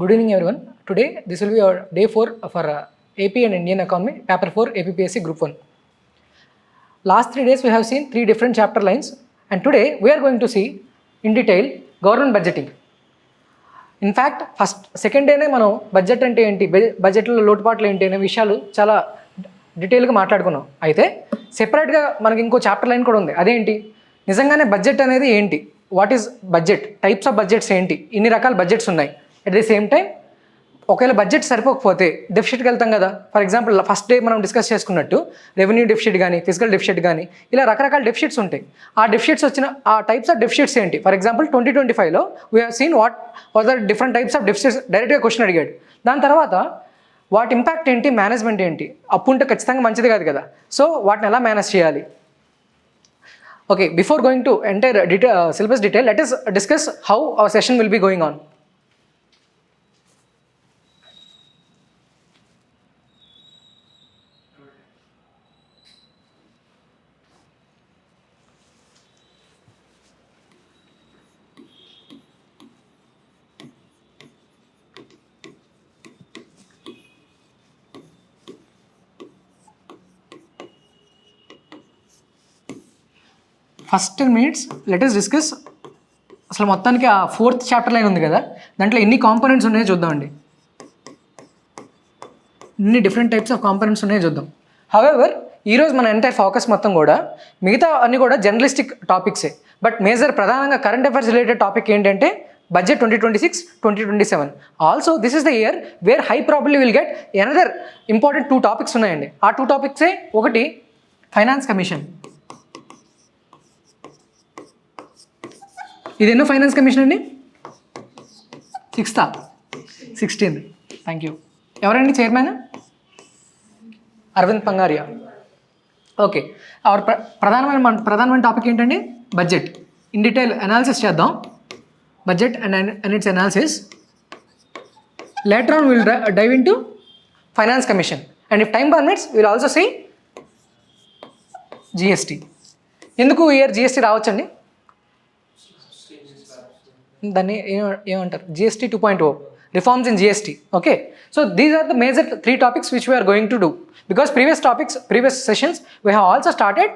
Good evening, everyone. Today, this will be our day 4 for AP and Indian Economy, Paper 4, APPSC Group 1. Last 3 days, we have seen 3 different chapter lines, and today we are going to see in detail government budgeting. In fact, second day మనం budget అంటే ఏంటి, బడ్జెట్లో లోటుపాట్లు ఏంటి అనే విషయాలు చాలా డీటెయిల్గా మాట్లాడుకున్నాం. అయితే సెపరేట్గా మనకి ఇంకో చాప్టర్ లైన్ కూడా ఉంది. అదేంటి, నిజంగానే బడ్జెట్ అనేది ఏంటి, what is budget, types of budgets ఏంటి, ఇన్ని రకాల బడ్జెట్స్ ఉన్నాయి. అట్ ది సేమ్ టైం ఒకవేళ బడ్జెట్ సరిపోకపోతే డెఫిసిట్కి వెళ్తాం కదా. ఫర్ ఎగ్జాంపుల్ ఫస్ట్ డే మనం డిస్కస్ చేసుకున్నట్టు రెవెన్యూ డెఫిసిట్ కానీ ఫిజికల్ డెఫిసిట్ కానీ ఇలా రకరకాల డెఫిసిట్స్ ఉంటాయి. ఆ డెఫిసిట్స్ వచ్చిన ఆ టైప్స్ ఆఫ్ డెఫిసిట్స్ ఏంటి. ఫర్ ఎగ్జాంపుల్ 2025లో we have seen what are different types of deficits డైరెక్ట్గా క్వశ్చన్ అడిగాడు. దాని తర్వాత వాటి ఇంపాక్ట్ ఏంటి, మేనేజ్మెంట్ ఏంటి. అప్పు ఉంటే ఖచ్చితంగా మంచిది కాదు కదా, సో వాటిని ఎలా మేనేజ్ చేయాలి. Okay, before going to entire syllabus detail, let us discuss how our session will be going on. First 10 minutes let us discuss అసలు మొత్తానికి ఆ 4th చాప్టర్ లైన్ ఉంది కదా, దాంట్లో ఎన్ని కాంపోనెంట్స్ ఉన్నాయో చూద్దామండి. ఎన్ని డిఫరెంట్ టైప్స్ ఆఫ్ కాంపోనెంట్స్ ఉన్నాయో చూద్దాం. హవెవర్ ఈరోజు మన ఎంటైర్ ఫోకస్ మొత్తం కూడా మిగతా అన్ని కూడా జర్నలిస్టిక్ టాపిక్సే, బట్ మేజర్ ప్రధానంగా కరెంట్ అఫైర్స్ రిలేటెడ్ టాపిక్ ఏంటంటే budget 2026, 2027. Also this is the year where I probably will get another important 2 topics ఉన్నాయండి. ఆ 2 టాపిక్సే, ఒకటి ఫైనాన్స్ కమిషన్. ఇది ఎన్నో ఫైనాన్స్ కమిషన్ అండి? 16th. Thank you. ఎవరండి chairman? Arvind Panagariya. Okay, our ప్రధానమైన టాపిక్ ఏంటండి? బడ్జెట్. ఇన్ డీటెయిల్ అనాలిసిస్ చేద్దాం. Budget and its analysis. Later on will dive into finance commission, and if time permits will also see GST. ఎందుకు year GST రావచ్చండి? దాన్ని ఏమంటారు, GST 2.0, reforms in GST. Okay, so these are the major 3 topics which we're going to do, because previous sessions we have also started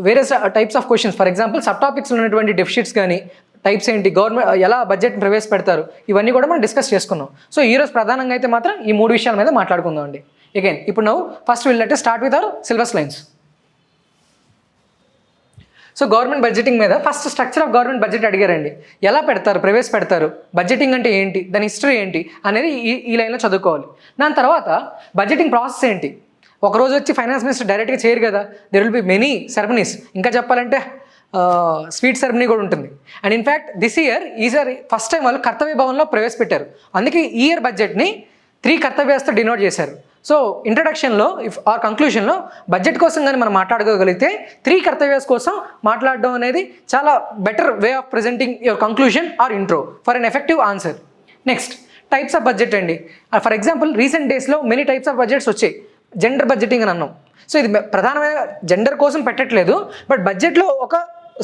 various types of questions. For example sub topics ఉన్నటువంటి deficits కానీ, types ఏంటి, government ఎలా budget ప్రవేశపెడతారు, ఇవన్నీ కూడా మనం discuss చేసుకున్నాం. So ఈరోజు ప్రధానంగా అయితే మాత్రం ఈ 3 విషయాల మీద మాట్లాడుకుందాం అండి. అగైన్ ఇప్పుడు నవ్వు first will let us start with our syllabus lines. So government budgeting మీద first structure of government budget అడిగారండి. ఎలా పెడతారు, ప్రవేశపెడతారు, బడ్జెటింగ్ అంటే ఏంటి, దాని హిస్టరీ ఏంటి అనేది ఈ లైన్లో చదువుకోవాలి. దాని తర్వాత బడ్జెటింగ్ ప్రాసెస్ ఏంటి. ఒకరోజు వచ్చి ఫైనాన్స్ మినిస్టర్ డైరెక్ట్గా చేయరు కదా, there will be many ceremonies. ఇంకా చెప్పాలంటే స్వీట్ సెరమనీ కూడా ఉంటుంది. అండ్ ఇన్ఫ్యాక్ట్ దిస్ ఇయర్ ఈసారి ఫస్ట్ టైం వాళ్ళు కర్తవ్య భవన్లో ప్రవేశపెట్టారు. అందుకే ఈ ఇయర్ బడ్జెట్ని 3 కర్తవ్యాస్తో డినోట్ చేశారు. సో ఇంట్రడక్షన్లో ఆర్ కంక్లూషన్లో బడ్జెట్ కోసం కానీ మనం మాట్లాడుకోగలిగితే 3 కర్తవ్యాస్ కోసం మాట్లాడడం అనేది చాలా better way of presenting your conclusion or intro for an effective answer. Next types of budget అండి. ఫర్ ఎగ్జాంపుల్ రీసెంట్ డేస్లో మెనీ టైప్స్ ఆఫ్ బడ్జెట్స్ వచ్చాయి. జెండర్ బడ్జెటింగ్ అని అన్నాం. సో ఇది ప్రధానమైన జెండర్ కోసం పెట్టట్లేదు, బట్ బడ్జెట్లో ఒక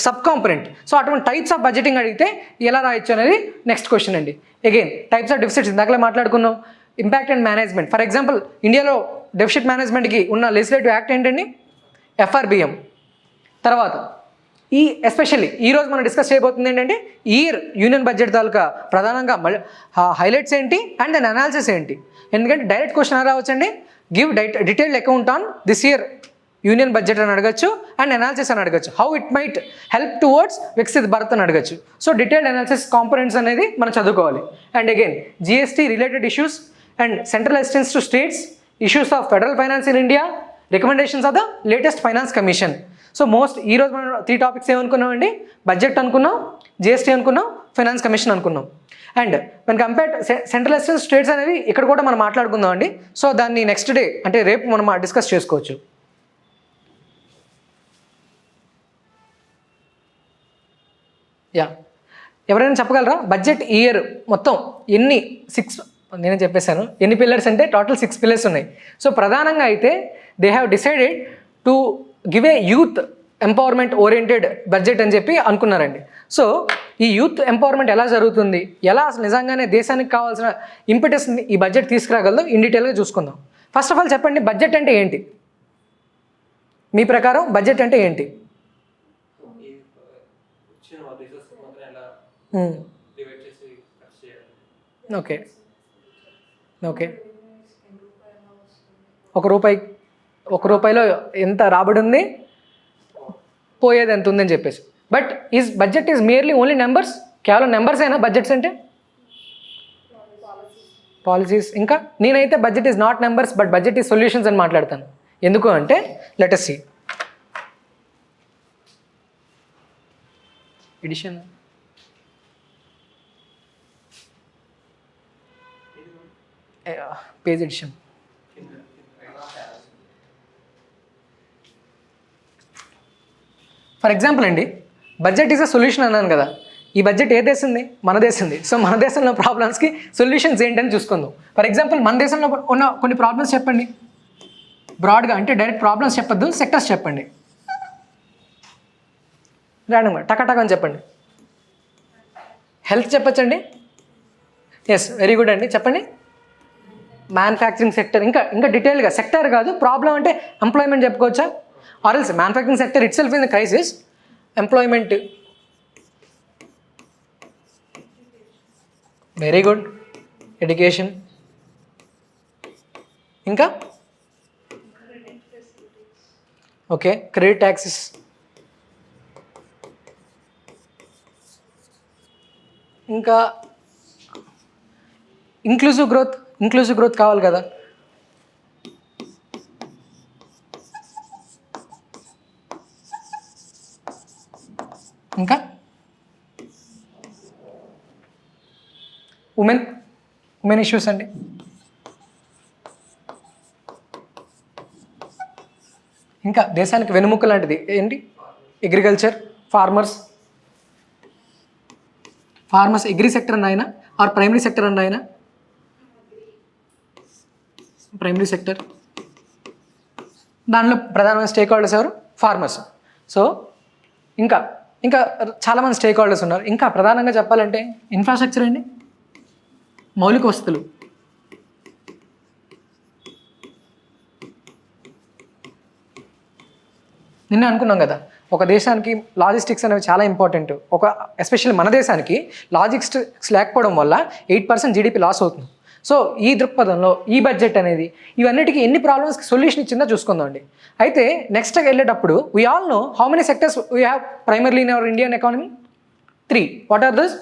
సబ్ కాంపొనెంట్. సో అటువంటి టైప్స్ ఆఫ్ బడ్జెటింగ్ అడిగితే ఎలా రాయొచ్చు అనేది నెక్స్ట్ క్వశ్చన్ అండి. అగైన్ టైప్స్ ఆఫ్ డెఫిసిట్స్ ఇందాకలే మాట్లాడుకున్నాం. Impact and management. For example ఇండియాలో డెఫిసిట్ మేనేజ్మెంట్కి ఉన్న లెజిస్లేటివ్ యాక్ట్ ఏంటండి? FRBM. తర్వాత ఎస్పెషల్లీ ఈరోజు మనం డిస్కస్ చేయబోతుంది ఏంటంటే ఇయర్ యూనియన్ బడ్జెట్ తాలూకా ప్రధానంగా హైలైట్స్ ఏంటి అండ్ దాని అనాలిసిస్ ఏంటి. ఎందుకంటే డైరెక్ట్ క్వశ్చన్ ఎలా రావచ్చండి, give detailed account on this year union budget అని అడగచ్చు, అండ్ అనాలిసిస్ అని అడగచ్చు. How it might help towards Viksit Bharat అని అడగచ్చు. సో డీటెయిల్డ్ అనాలిసిస్ కాంపోనెంట్స్ అనేది మనం చదువుకోవాలి. And again GST related issues and central assistance to states, issues of federal finance in India, recommendations of the latest finance commission. So ఈరోజు మనం 3 topics ఏమనుకున్నామండి? Budget అనుకున్నాం, GST అనుకున్నాం, ఫైనాన్స్ కమిషన్ అనుకున్నాం. And మన కంపేర్ సెంట్రల్ అసిస్టెన్స్ స్టేట్స్ అనేవి ఇక్కడ కూడా మనం మాట్లాడుకుందాం అండి. సో దాన్ని నెక్స్ట్ డే అంటే రేపు మనం డిస్కస్ చేసుకోవచ్చు. ఎవరైనా చెప్పగలరా బడ్జెట్ ఇయర్ మొత్తం ఎన్ని 6, నేనే చెప్పేశాను ఎన్ని పిల్లర్స్ అంటే టోటల్ 6 పిల్లర్స్ ఉన్నాయి. సో ప్రధానంగా అయితే they have decided to give a youth empowerment oriented budget అని చెప్పి అనుకున్నారండి. సో ఈ యూత్ ఎంపవర్మెంట్ ఎలా జరుగుతుంది, ఎలా అసలు నిజంగానే దేశానికి కావాల్సిన ఇంపిటస్ని ఈ బడ్జెట్ తీసుకురాగలదో ఇన్ డీటెయిల్గా చూసుకుందాం. ఫస్ట్ ఆఫ్ ఆల్ చెప్పండి, బడ్జెట్ అంటే ఏంటి? మీ ప్రకారం బడ్జెట్ అంటే ఏంటి? ఓకే ఓకే, ఒక రూపాయిలో ఎంత రాబడి ఉంది, పోయేది ఎంత ఉందని చెప్పేసి. But is budget is merely only numbers? కేవలం నెంబర్స్ అయినా బడ్జెట్స్ అంటే? పాలసీస్. ఇంకా నేనైతే budget is not numbers but budget is solutions అని మాట్లాడతాను. ఎందుకు అంటే let us see edition. Page edition. For example అండి, బడ్జెట్ ఈజ్ అ సొల్యూషన్ అన్నాను కదా. ఈ బడ్జెట్ ఏ దేశంది? మన దేశంది. సో మన దేశంలో ప్రాబ్లమ్స్కి సొల్యూషన్స్ ఏంటని చూసుకుందాం. ఫర్ ఎగ్జాంపుల్ మన దేశంలో ఉన్న కొన్ని ప్రాబ్లమ్స్ చెప్పండి బ్రాడ్గా, అంటే డైరెక్ట్ ప్రాబ్లమ్స్ చెప్పొద్దు, సెక్టర్స్ చెప్పండి. ర్యాండమ్గా టకాటక్ అని చెప్పండి. హెల్త్ చెప్పచ్చండి? ఎస్, వెరీ గుడ్ అండి, చెప్పండి. Manufacturing sector. ఇంకా డీటెయిల్గా సెక్టర్ కాదు, ప్రాబ్లం అంటే ఎంప్లాయ్మెంట్ చెప్పుకోవచ్చా? ఆర్ఎల్స్ manufacturing sector itself in the crisis, employment. Very good, education. ఇంకా ఓకే, క్రెడిట్ ట్యాక్సెస్. ఇంకా ఇంక్లూజివ్ గ్రోత్ కావాలి కదా. ఇంకా ఉమెన్ ఇష్యూస్ అండి. ఇంకా దేశానికి వెన్నెముక లాంటిది ఏంటి? Agriculture, farmers. అగ్రి సెక్టర్ అన్న ఆయన ఆర్ ప్రైమరీ సెక్టర్ అన్న ఆయన? Primary sector. దానిలో ప్రధానమైన స్టేక్ హోల్డర్స్ ఎవరు? ఫార్మర్స్. సో ఇంకా చాలామంది స్టేక్ హోల్డర్స్ ఉన్నారు. ఇంకా ప్రధానంగా చెప్పాలంటే ఇన్ఫ్రాస్ట్రక్చర్ అండి, మౌలిక వసతులు. నిన్న అనుకున్నాం కదా, ఒక దేశానికి లాజిస్టిక్స్ అనేవి చాలా ఇంపార్టెంట్. ఎస్పెషల్లీ మన దేశానికి లాజిస్టిక్స్ లేకపోవడం వల్ల 8% జీడిపి లాస్ అవుతుంది. సో ఈ దృక్పథంలో ఈ బడ్జెట్ అనేది ఇవన్నిటికీ ఎన్ని ప్రాబ్లమ్స్కి సొల్యూషన్ ఇచ్చిందో చూసుకుందాం అండి. అయితే నెక్స్ట్ వెళ్ళేటప్పుడు we all know how many sectors we have primarily in our Indian economy? 3. What are this?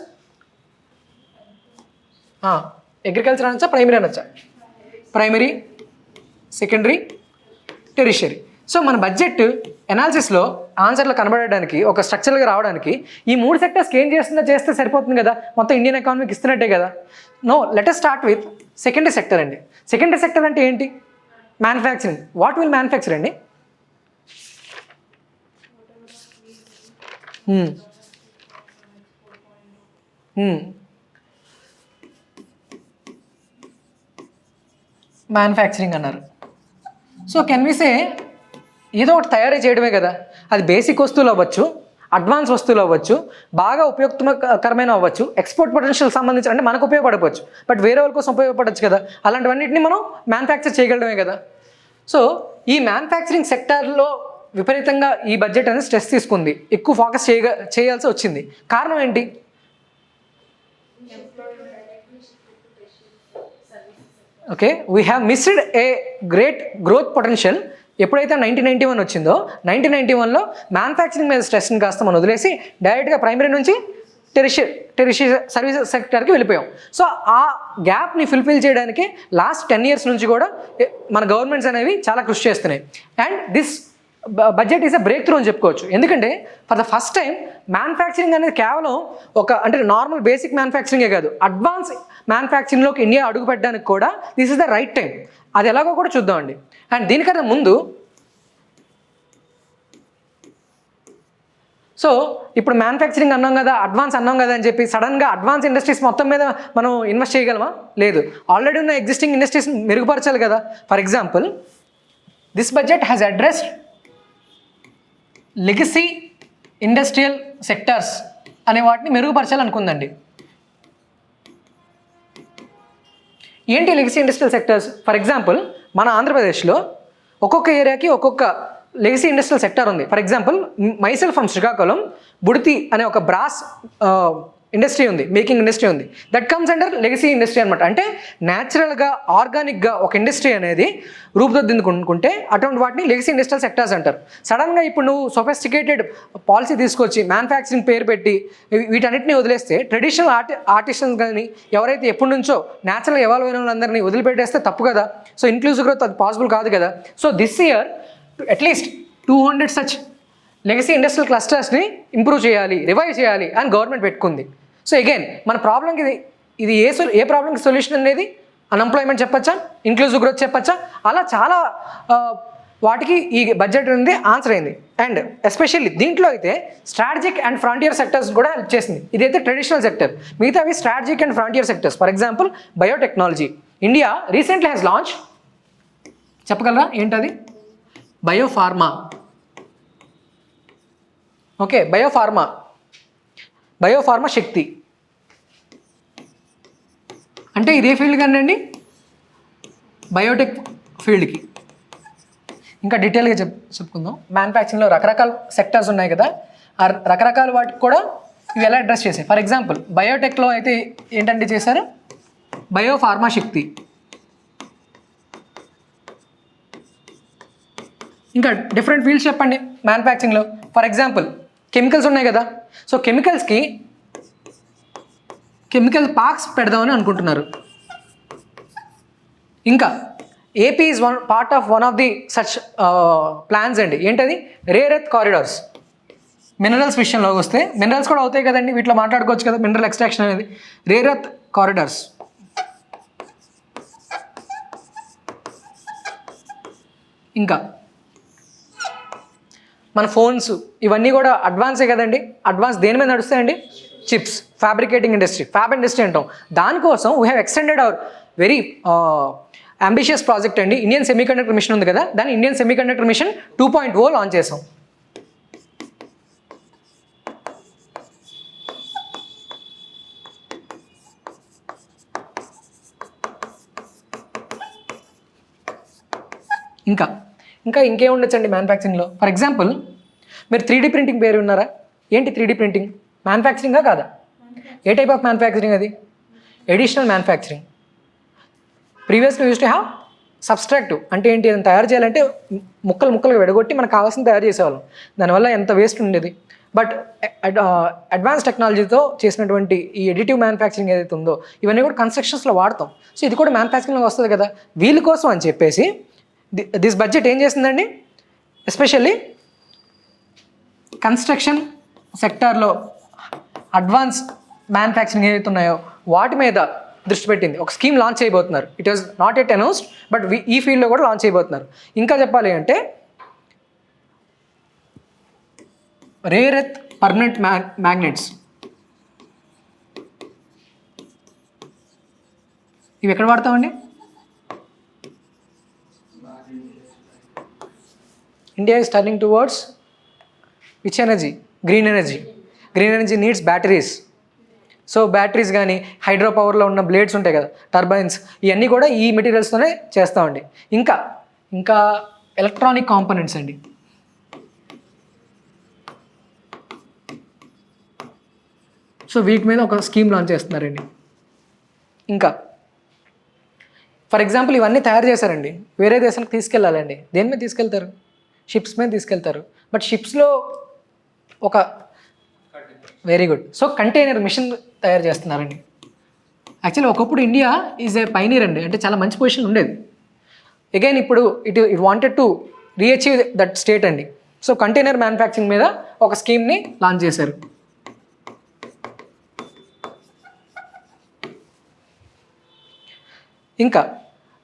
Agriculture అనొచ్చా, ప్రైమరీ అనొచ్చా? Primary, secondary, tertiary. సో మన బడ్జెట్ ఎనాలిసిస్లో ఆన్సర్లు కనబడడానికి, ఒక స్ట్రక్చర్గా రావడానికి ఈ 3 సెక్టర్స్కి ఏం చేస్తే సరిపోతుంది కదా, మొత్తం ఇండియన్ ఎకానమీకి ఇస్తున్నట్టే కదా. No, let us start with secondary sector అండి. సెకండరీ సెక్టర్ అంటే ఏంటి? మ్యానుఫ్యాక్చరింగ్. వాట్ విల్ మ్యానుఫ్యాక్చర్ అండి? మ్యానుఫ్యాక్చరింగ్ అన్నారు. సో కెన్ వి సే ఏదో ఒకటి తయారీ చేయడమే కదా. అది బేసిక్ వస్తువులు అవ్వచ్చు, అడ్వాన్స్ వస్తువులు అవ్వచ్చు, బాగా ఉపయోగకరమైన అవ్వచ్చు, ఎక్స్పోర్ట్ పొటెన్షియల్ సంబంధించి అంటే మనకు ఉపయోగపడవచ్చు, బట్ వేరే వాళ్ళ కోసం ఉపయోగపడవచ్చు కదా. అలాంటివన్నింటినీ మనం మ్యానుఫ్యాక్చర్ చేయగలడమే కదా. సో ఈ మ్యానుఫ్యాక్చరింగ్ సెక్టార్లో విపరీతంగా ఈ బడ్జెట్ అనేది స్ట్రెస్ తీసుకుంది, ఎక్కువ ఫోకస్ చేయాల్సి వచ్చింది. కారణం ఏంటి? Okay, we have missed a great growth potential. ఎప్పుడైతే 1991 వచ్చిందో 1991లో మ్యానుఫ్యాక్చరింగ్ మీద స్ట్రెస్ని కాస్త మనం వదిలేసి డైరెక్ట్గా ప్రైమరీ నుంచి టెరిషరీ సర్వీస్ సెక్టర్కి వెళ్ళిపోయాం. సో ఆ గ్యాప్ని ఫుల్ఫిల్ చేయడానికి లాస్ట్ 10 years నుంచి కూడా మన గవర్నమెంట్స్ అనేవి చాలా కృషి చేస్తున్నాయి. And this budget is a break through అని చెప్పుకోవచ్చు. ఎందుకంటే for the first time manufacturing అనేది కేవలం అంటే నార్మల్ బేసిక్ మ్యానుఫ్యాక్చరింగే కాదు, అడ్వాన్స్ మ్యానుఫ్యాక్చరింగ్లోకి ఇండియా అడుగు పెట్టడానికి కూడా this is the right time. అది ఎలాగో కూడా చూద్దామండి. అండ్ దీనికన్నా ముందు సో ఇప్పుడు మ్యానుఫ్యాక్చరింగ్ అన్నాం కదా, అడ్వాన్స్ అన్నాం కదా అని చెప్పి సడన్గా అడ్వాన్స్ ఇండస్ట్రీస్ మొత్తం మీద మనం ఇన్వెస్ట్ చేయగలమా? లేదు. ఆల్రెడీ ఉన్న ఎగ్జిస్టింగ్ ఇండస్ట్రీస్ మెరుగుపరచాలి కదా. For example, this budget has addressed legacy industrial sectors అనే వాటిని మెరుగుపరచాలనుకుందండి. ఏంటి legacy industrial sectors? For example మన ఆంధ్రప్రదేశ్లో ఒక్కొక్క ఏరియాకి ఒక్కొక్క లెగసీ ఇండస్ట్రియల్ సెక్టర్ ఉంది. For example మైసెల్ from Srikakulam Budithi అనే ఒక బ్రాస్ ఇండస్ట్రీ ఉంది, మేకింగ్ ఇండస్ట్రీ ఉంది. That comes under legacy industry అనమాట. అంటే న్యాచురల్గా ఆర్గానిక్గా ఒక ఇండస్ట్రీ అనేది రూపుదిద్దుకుంటే అటువంటి వాటిని లెగసీ ఇండస్ట్రియల్ సెక్టర్స్ అంటారు. సడన్గా ఇప్పుడు నువ్వు సొఫిస్టికేటెడ్ పాలసీ తీసుకొచ్చి మ్యానుఫ్యాక్చరింగ్ పేరు పెట్టి వీటన్నిటిని వదిలేస్తే ట్రెడిషనల్ ఆర్టిస్టన్స్ కానీ ఎవరైతే ఎప్పటి నుంచో న్యాచురల్ ఎవాల్వ్ అయిన వాళ్ళందరినీ వదిలిపెట్టేస్తే తప్పు కదా. సో ఇంక్లూజివ్ గ్రోత్ అది పాసిబుల్ కాదు కదా. So this year at least 200 such legacy industrial క్లస్టర్స్ని ఇంప్రూవ్ చేయాలి, రివైవ్ చేయాలి అని గవర్నమెంట్ పెట్టుకుంది. సో అగైన్ మన ప్రాబ్లంకి ఇది ఏ ప్రాబ్లంకి సొల్యూషన్ అనేది అన్ఎంప్లాయ్మెంట్ చెప్పచ్చా, ఇంక్లూజివ్ గ్రోత్ చెప్పచ్చా, అలా చాలా వాటికి ఈ బడ్జెట్ అనేది ఆన్సర్ అయింది. అండ్ ఎస్పెషల్లీ దీంట్లో అయితే స్ట్రాటజిక్ అండ్ ఫ్రాంటియర్ సెక్టర్స్ కూడా హెల్ప్ చేసింది. ఇదైతే ట్రెడిషనల్ సెక్టర్, మిగతావి strategic and frontier sectors. For example biotechnology. India recently has launch, చెప్పగలరా ఏంటది? బయోఫార్మా. ఓకే, బయోఫార్మా శక్తి అంటే ఇదే ఫీల్డ్ కానండి, బయోటెక్ ఫీల్డ్కి. ఇంకా డీటెయిల్గా చెప్పుకుందాం. మ్యానుఫ్యాక్చరింగ్లో రకరకాల సెక్టర్స్ ఉన్నాయి కదా, ఆ రకరకాల వాటికి కూడా ఇవి ఎలా అడ్రస్ చేసాయి. ఫర్ ఎగ్జాంపుల్ బయోటెక్లో అయితే ఏంటంటే చేశారు, బయోఫార్మా శక్తి. ఇంకా డిఫరెంట్ ఫీల్డ్స్ చెప్పండి మ్యానుఫ్యాక్చరింగ్లో. ఫర్ ఎగ్జాంపుల్ కెమికల్స్ ఉన్నాయి కదా, సో కెమికల్ పార్క్స్ పెడదామని అనుకుంటున్నారు. ఇంకా AP is part of one of the such plans అండి. ఏంటది? Rare earth corridors. మినరల్స్ విషయంలో వస్తే మినరల్స్ కూడా అవుతాయి కదండి, వీటిలో మాట్లాడుకోవచ్చు కదా, మినరల్ ఎక్స్ట్రాక్షన్ అనేది. Rare earth corridors. ఇంకా మన ఫోన్స్ ఇవన్నీ కూడా అడ్వాన్సే కదండి. అడ్వాన్స్ దేని మీద నడుస్తాయండి? Chips, fabricating industry, fab industry అంటాం. దానికోసం we have extended our very ambitious project అండి. ఇండియన్ సెమీకండక్టర్ మిషన్ ఉంది కదా, దాన్ని ఇండియన్ సెమీకండక్టర్ మిషన్ 2.0 లాంచ్ చేసాం. ఇంకేం ఉండొచ్చండి మ్యానుఫ్యాక్చరింగ్లో? ఫర్ ఎగ్జాంపుల్ మీరు 3D ప్రింటింగ్ పేరు ఉన్నారా? ఏంటి 3D ప్రింటింగ్? మ్యానుఫ్యాక్చరింగా కాదా? ఏ టైప్ ఆఫ్ మ్యానుఫ్యాక్చరింగ్ అది? Additional manufacturing. Previously use to have subtractive. అంటే ఏంటి? అది తయారు చేయాలంటే ముక్కలుగా విడగొట్టి మనకు కావాల్సింది తయారు చేసేవాళ్ళం. దానివల్ల ఎంత వేస్ట్ ఉండేది. బట్ అడ్వాన్స్ టెక్నాలజీతో చేసినటువంటి ఈ ఎడిటివ్ మ్యానుఫ్యాక్చరింగ్ ఏదైతే ఉందో ఇవన్నీ కూడా కన్స్ట్రక్షన్స్లో వాడతాం. సో ఇది కూడా మ్యానుఫ్యాక్చరింగ్లో వస్తుంది కదా. వీళ్ళ కోసం అని చెప్పేసి దిస్ బడ్జెట్ ఏం చేసిందండి, ఎస్పెషల్లీ కన్స్ట్రక్షన్ సెక్టార్లో అడ్వాన్స్ మ్యానుఫ్యాక్చరింగ్ ఏవైతే ఉన్నాయో వాటి మీద దృష్టి పెట్టింది. ఒక స్కీమ్ లాంచ్ చేయబోతున్నారు. It was not at announced, but ఈ ఫీల్డ్లో కూడా లాంచ్ చేయబోతున్నారు. ఇంకా చెప్పాలి అంటే రేర్ ఎర్త్ పర్మనెంట్ మ్యాగ్నెట్స్. ఇవి ఎక్కడ వాడతామండి? India is turning towards which energy? Green energy. Green energy needs batteries. So batteries కానీ హైడ్రో పవర్లో ఉన్న బ్లేడ్స్ ఉంటాయి కదా, టర్బైన్స్, ఇవన్నీ కూడా ఈ మెటీరియల్స్తోనే చేస్తామండి. ఇంకా ఎలక్ట్రానిక్ కాంపోనెంట్స్ అండి. సో వీటి మీద ఒక స్కీమ్ లాంచ్ చేస్తున్నారండి. ఇంకా ఫర్ ఎగ్జాంపుల్ ఇవన్నీ తయారు చేశారండి, వేరే దేశానికి తీసుకెళ్ళాలండి. దేని మీద తీసుకెళ్తారు? షిప్స్ మీద తీసుకెళ్తారు. బట్ షిప్స్లో ఒక very good. So container mission తయారు చేస్తున్నారండి. యాక్చువల్లీ ఒకప్పుడు ఇండియా ఈజ్ ఏ పైనీర్ అండి, అంటే చాలా మంచి పొజిషన్ ఉండేది. అగైన్ ఇప్పుడు it wanted to reachieve that state అండి. సో కంటైనర్ మ్యానుఫ్యాక్చరింగ్ మీద ఒక స్కీమ్ని లాంచ్ చేశారు. ఇంకా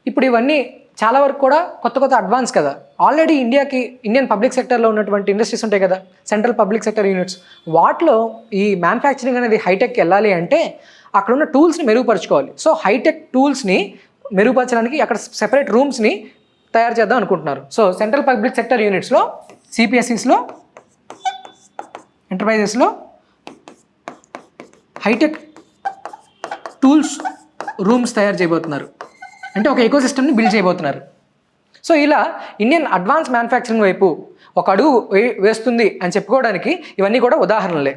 ఇప్పుడు ఇవన్నీ చాలా వరకు కూడా కొత్త అడ్వాన్స్ కదా. ఆల్రెడీ ఇండియన్ పబ్లిక్ సెక్టర్లో ఉన్నటువంటి ఇండస్ట్రీస్ ఉంటాయి కదా, సెంట్రల్ పబ్లిక్ సెక్టర్ యూనిట్స్, వాటిలో ఈ మ్యానుఫ్యాక్చరింగ్ అనేది హైటెక్ వెళ్ళాలి అంటే అక్కడ ఉన్న టూల్స్ని మెరుగుపరచుకోవాలి. సో హైటెక్ టూల్స్ని మెరుగుపరచడానికి అక్కడ సెపరేట్ రూమ్స్ని తయారు చేద్దాం అనుకుంటున్నారు. సో సెంట్రల్ పబ్లిక్ సెక్టర్ యూనిట్స్లో, సిపిఎస్ఈస్లో, ఎంటర్ప్రైజెస్లో హైటెక్ టూల్స్ రూమ్స్ తయారు చేయబోతున్నారు, అంటే ఒక ఎకోసిస్టమ్ని బిల్డ్ చేయబోతున్నారు. సో ఇలా ఇండియన్ అడ్వాన్స్ మ్యానుఫ్యాక్చరింగ్ వైపు ఒక అడుగు వేస్తుంది అని చెప్పుకోవడానికి ఇవన్నీ కూడా ఉదాహరణలే.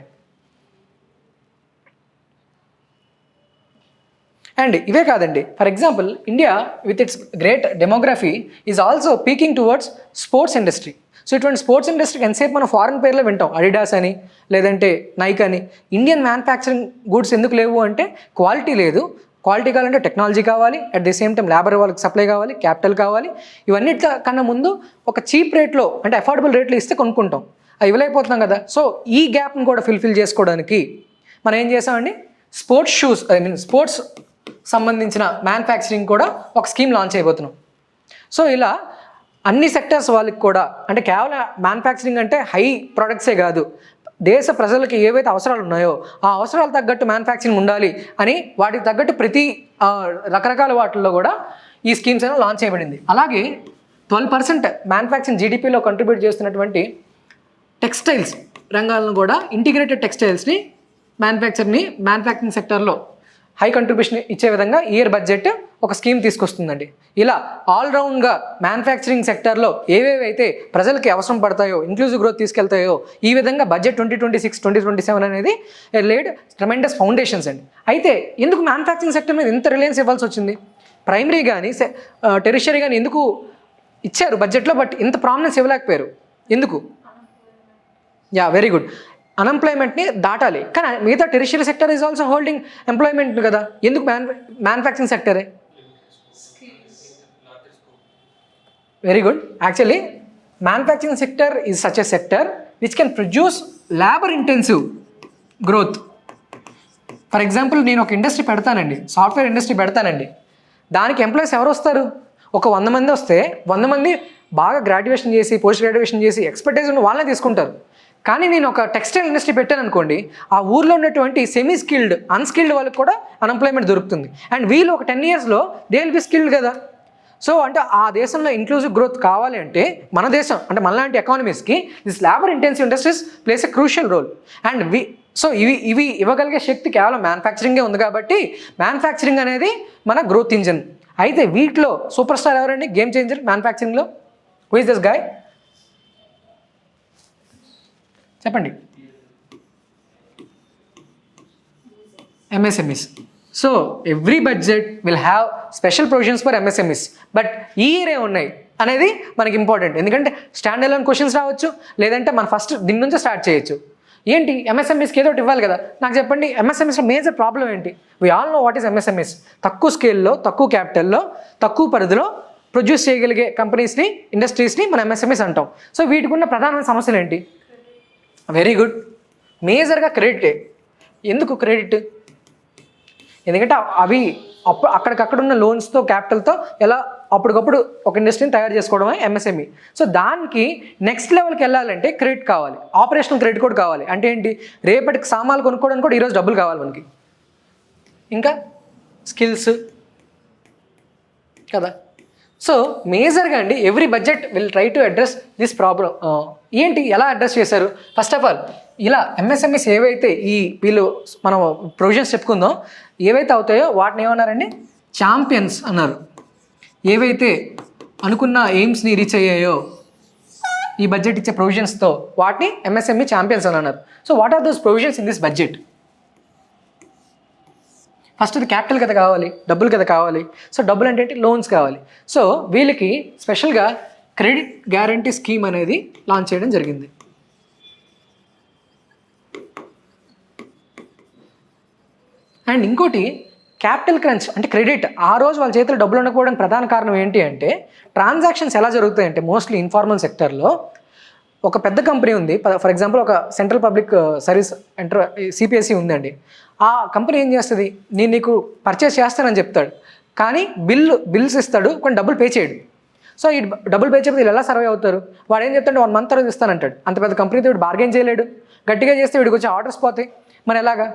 అండ్ ఇవే కాదండి, for example India with its great demography is also Peking towards sports industry. So ఇటువంటి స్పోర్ట్స్ ఇండస్ట్రీకి ఎంతసేపు మనం ఫారెన్ పేర్లో వింటాం, అడిడాస్ అని లేదంటే నైక్ అని. ఇండియన్ మ్యానుఫ్యాక్చరింగ్ గూడ్స్ ఎందుకు లేవు అంటే క్వాలిటీ లేదు. క్వాలిటీ కావాలంటే టెక్నాలజీ కావాలి, at the same time labour వాళ్ళకి సప్లై కావాలి, క్యాపిటల్ కావాలి. ఇవన్నిటి కన్నా ముందు ఒక చీప్ రేట్లో అంటే అఫోర్డబుల్ రేట్లో ఇస్తే కొనుక్కుంటాం, అవి ఇవ్వలేకపోతున్నాం కదా. సో ఈ గ్యాప్ని కూడా ఫిల్ఫిల్ చేసుకోవడానికి మనం ఏం చేసామండి, స్పోర్ట్స్ షూస్ స్పోర్ట్స్ సంబంధించిన మ్యానుఫ్యాక్చరింగ్ కూడా ఒక స్కీమ్ లాంచ్ అయిపోతున్నాం. సో ఇలా అన్ని సెక్టర్స్ వాళ్ళకి కూడా, అంటే కేవలం మ్యానుఫ్యాక్చరింగ్ అంటే హై ప్రొడక్ట్సే కాదు, దేశ ప్రజలకి ఏవైతే అవసరాలు ఉన్నాయో ఆ అవసరాలు తగ్గట్టు మ్యానుఫ్యాక్చరింగ్ ఉండాలి అని వాటికి తగ్గట్టు ప్రతి రకరకాల వాటిల్లో కూడా ఈ స్కీమ్స్ అనేవి లాంచ్ చేయబడింది. అలాగే 12% మ్యానుఫ్యాక్చరింగ్ జీడిపిలో కంట్రిబ్యూట్ చేస్తున్నటువంటి టెక్స్టైల్స్ రంగాలను కూడా, ఇంటిగ్రేటెడ్ టెక్స్టైల్స్ని మ్యానుఫ్యాక్చరింగ్ సెక్టర్లో హై కంట్రిబ్యూషన్ ఇచ్చే విధంగా ఇయర్ బడ్జెట్ ఒక స్కీమ్ తీసుకొస్తుందండి. ఇలా ఆల్రౌండ్గా మ్యానుఫ్యాక్చరింగ్ సెక్టర్లో ఏవేవైతే ప్రజలకి అవసరం పడతాయో, ఇంక్లూజివ్ గ్రోత్ తీసుకెళ్తాయో, ఈ విధంగా బడ్జెట్ 2026-2027 అనేది లేడ్ ట్రెమెండస్ ఫౌండేషన్స్ అండి. అయితే ఎందుకు మ్యానుఫ్యాక్చరింగ్ సెక్టర్ మీద ఇంత రిలయన్స్ ఇవ్వాల్సి వచ్చింది? ప్రైమరీ కానీ టెరిషరీ కానీ ఎందుకు ఇచ్చారు బడ్జెట్లో, బట్ ఇంత ప్రామినెన్స్ ఇవ్వలేకపోయారు ఎందుకు? Very good. అన్ఎంప్లాయ్మెంట్ని దాటాలి, కానీ మిగతా tertiary sector is also holding employment కదా. ఎందుకు మ్యానుఫ్యాక్చరింగ్ సెక్టరే? Very good. Actually manufacturing sector is such a sector which can produce labour intensive growth. For example నేను ఒక ఇండస్ట్రీ పెడతానండి, సాఫ్ట్వేర్ ఇండస్ట్రీ పెడతానండి, దానికి ఎంప్లాయీస్ ఎవరు వస్తారు? ఒక 100 మంది వస్తే 100 మంది బాగా గ్రాడ్యుయేషన్ చేసి, పోస్ట్ గ్రాడ్యుయేషన్ చేసి ఎక్స్పర్టైజ్ ఉన్న వాళ్ళనే తీసుకుంటారు. కానీ నేను ఒక టెక్స్టైల్ ఇండస్ట్రీ పెట్టాను అనుకోండి, ఆ ఊర్లో ఉన్నటువంటి సెమీ స్కిల్డ్, అన్స్కిల్డ్ వాళ్ళకి కూడా అన్ఎంప్లాయ్మెంట్ దొరుకుతుంది. అండ్ వీళ్ళు ఒక 10 yearsలో దే విల్ బి స్కిల్డ్ కదా. సో అంటే ఆ దేశంలో ఇంక్లూజివ్ గ్రోత్ కావాలి అంటే మన దేశం అంటే మనలాంటి ఎకానమీస్కి this labour intensive industries plays a crucial role. And ఇవి ఇవ్వగలిగే శక్తి కేవలం మ్యానుఫ్యాక్చరింగే ఉంది కాబట్టి మ్యానుఫ్యాక్చరింగ్ అనేది మన గ్రోత్ ఇంజిన్. అయితే వీటిలో సూపర్ స్టార్ ఎవరండి, గేమ్ చేంజర్ మ్యానుఫ్యాక్చరింగ్లో? Who is this guy? చెప్పండి. MSMEs. So every budget will have special provisions for MSMEs, but ఈ ఇయర్ ఉన్నాయి అనేది మనకి ఇంపార్టెంట్. ఎందుకంటే స్టాండ్ అలోన్ క్వశ్చన్స్ రావచ్చు, లేదంటే మనం ఫస్ట్ దీని నుంచే స్టార్ట్ చేయొచ్చు. ఏంటి ఎంఎస్ఎంఈస్కి ఏదో ఒకటి ఇవ్వాలి కదా. నాకు చెప్పండి, ఎంఎస్ఎంఈస్లో మేజర్ ప్రాబ్లం ఏంటి? We all no what is MSMEs. తక్కువ స్కేల్లో, తక్కువ క్యాపిటల్లో, తక్కువ పరిధిలో ప్రొడ్యూస్ చేయగలిగే కంపెనీస్ని, ఇండస్ట్రీస్ని మనం ఎంఎస్ఎంఈస్ అంటాం. సో వీటికి ఉన్న ప్రధానమైన సమస్యలు ఏంటి? Very good. మేజర్గా క్రెడిటే. ఎందుకు క్రెడిట్? ఎందుకంటే అవి అక్కడికక్కడ ఉన్న లోన్స్తో, క్యాపిటల్తో ఎలా అప్పటికప్పుడు ఒక ఇండస్ట్రీని తయారు చేసుకోవడమే ఎంఎస్ఎంఈ. సో దానికి నెక్స్ట్ లెవెల్కి వెళ్ళాలంటే క్రెడిట్ కావాలి, ఆపరేషనల్ క్రెడిట్ కూడా కావాలి. అంటే ఏంటి? రేపటికి సామాన్లు కొనుక్కోవడానికి కూడా ఈరోజు డబ్బులు కావాలి మనకి, ఇంకా స్కిల్స్ కదా. సో మేజర్గా అండి every budget will try to address this problem. ఏంటి, ఎలా అడ్రస్ చేశారు? ఫస్ట్ ఆఫ్ ఆల్ ఇలా ఎంఎస్ఎంఈస్ ఏవైతే వీళ్ళు మనం ప్రొవిజన్స్ చెప్పుకుందాం, ఏవైతే అవుతాయో వాటిని ఏమన్నారండి? ఛాంపియన్స్ అన్నారు. ఏవైతే అనుకున్న ఎయిమ్స్ని రీచ్ అయ్యాయో ఈ బడ్జెట్ ఇచ్చే ప్రొవిజన్స్తో వాటిని ఎంఎస్ఎంఈ ఛాంపియన్స్ అని అన్నారు. So what are those provisions in this budget? First అది క్యాపిటల్ కదా కావాలి, డబ్బులు కదా కావాలి. సో డబ్బులు అంటే ఏంటి? లోన్స్ కావాలి. సో వీళ్ళకి స్పెషల్గా క్రెడిట్ గ్యారంటీ స్కీమ్ అనేది లాంచ్ చేయడం జరిగింది. అండ్ ఇంకోటి క్యాపిటల్ క్రంచ్ అంటే క్రెడిట్. ఆ రోజు వాళ్ళ చేతిలో డబ్బులు ఉండకపోవడానికి ప్రధాన కారణం ఏంటి అంటే ట్రాన్సాక్షన్స్ ఎలా జరుగుతాయంటే మోస్ట్లీ ఇన్ఫార్మల్ సెక్టర్లో ఒక పెద్ద కంపెనీ ఉంది, ఫర్ ఎగ్జాంపుల్ ఒక సెంట్రల్ పబ్లిక్ సర్వీస్ సిపిఎస్సి ఉందండి. ఆ కంపెనీ ఏం చేస్తుంది? నేను నీకు పర్చేస్ చేస్తానని చెప్తాడు, కానీ బిల్స్ ఇస్తాడు, కొన్ని డబ్బులు పే చేయడు. సో ఈ డబ్బులు పే చేయకపోతే వీళ్ళు ఎలా సర్వే అవుతారు? వాడు ఏం చెప్తాడు? 1 month తర్వాత ఇస్తానంటాడు. అంత పెద్ద కంపెనీతో వీడు బార్గెన్ చేయలేడు, గట్టిగా చేస్తే వీడికి వచ్చి ఆర్డర్స్ పోతాయి, మరి ఎలాగా?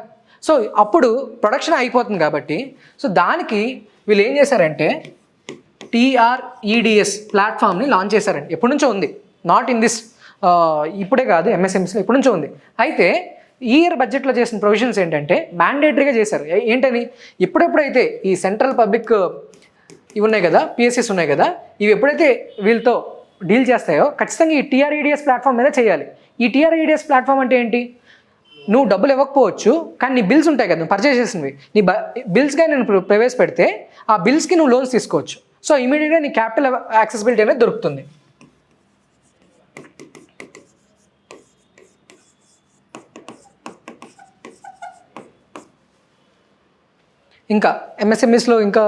సో అప్పుడు ప్రొడక్షన్ అయిపోతుంది కాబట్టి సో దానికి వీళ్ళు ఏం చేశారంటే TREDS ప్లాట్ఫామ్ని లాంచ్ చేశారండి. ఎప్పటి నుంచో ఉంది, నాట్ ఇన్ దిస్ ఇప్పుడే కాదు, ఎంఎస్ఎంఈస్లో ఎప్పటి నుంచో ఉంది. అయితే ఈ ఇయర్ బడ్జెట్లో చేసిన ప్రొవిజన్స్ ఏంటంటే మ్యాండేటరీగా చేశారు. ఏంటని, ఎప్పుడెప్పుడైతే ఈ సెంట్రల్ పబ్లిక్ ఇవి ఉన్నాయి కదా, పిఎస్సిస్ ఉన్నాయి కదా, ఇవి ఎప్పుడైతే వీళ్ళతో డీల్ చేస్తాయో ఖచ్చితంగా ఈ టీఆర్ఈడిఎస్ ప్లాట్ఫామ్ మీద చేయాలి. ఈ టీఆర్ఈడిఎస్ ప్లాట్ఫామ్ అంటే ఏంటి, నువ్వు డబ్బులు ఇవ్వకపోవచ్చు కానీ నీ బిల్స్ ఉంటాయి కదా, నువ్వు పర్చేస్ చేసినవి, నీ బిల్స్గా నేను ప్రవేశపెడితే ఆ బిల్స్కి నువ్వు లోన్స్ తీసుకోవచ్చు. సో ఇమీడియట్గా నీ క్యాపిటల్ యాక్సెసిబిలిటీ అనేది దొరుకుతుంది. ఇంకా ఎంఎస్ఎంఈస్లో ఇంకా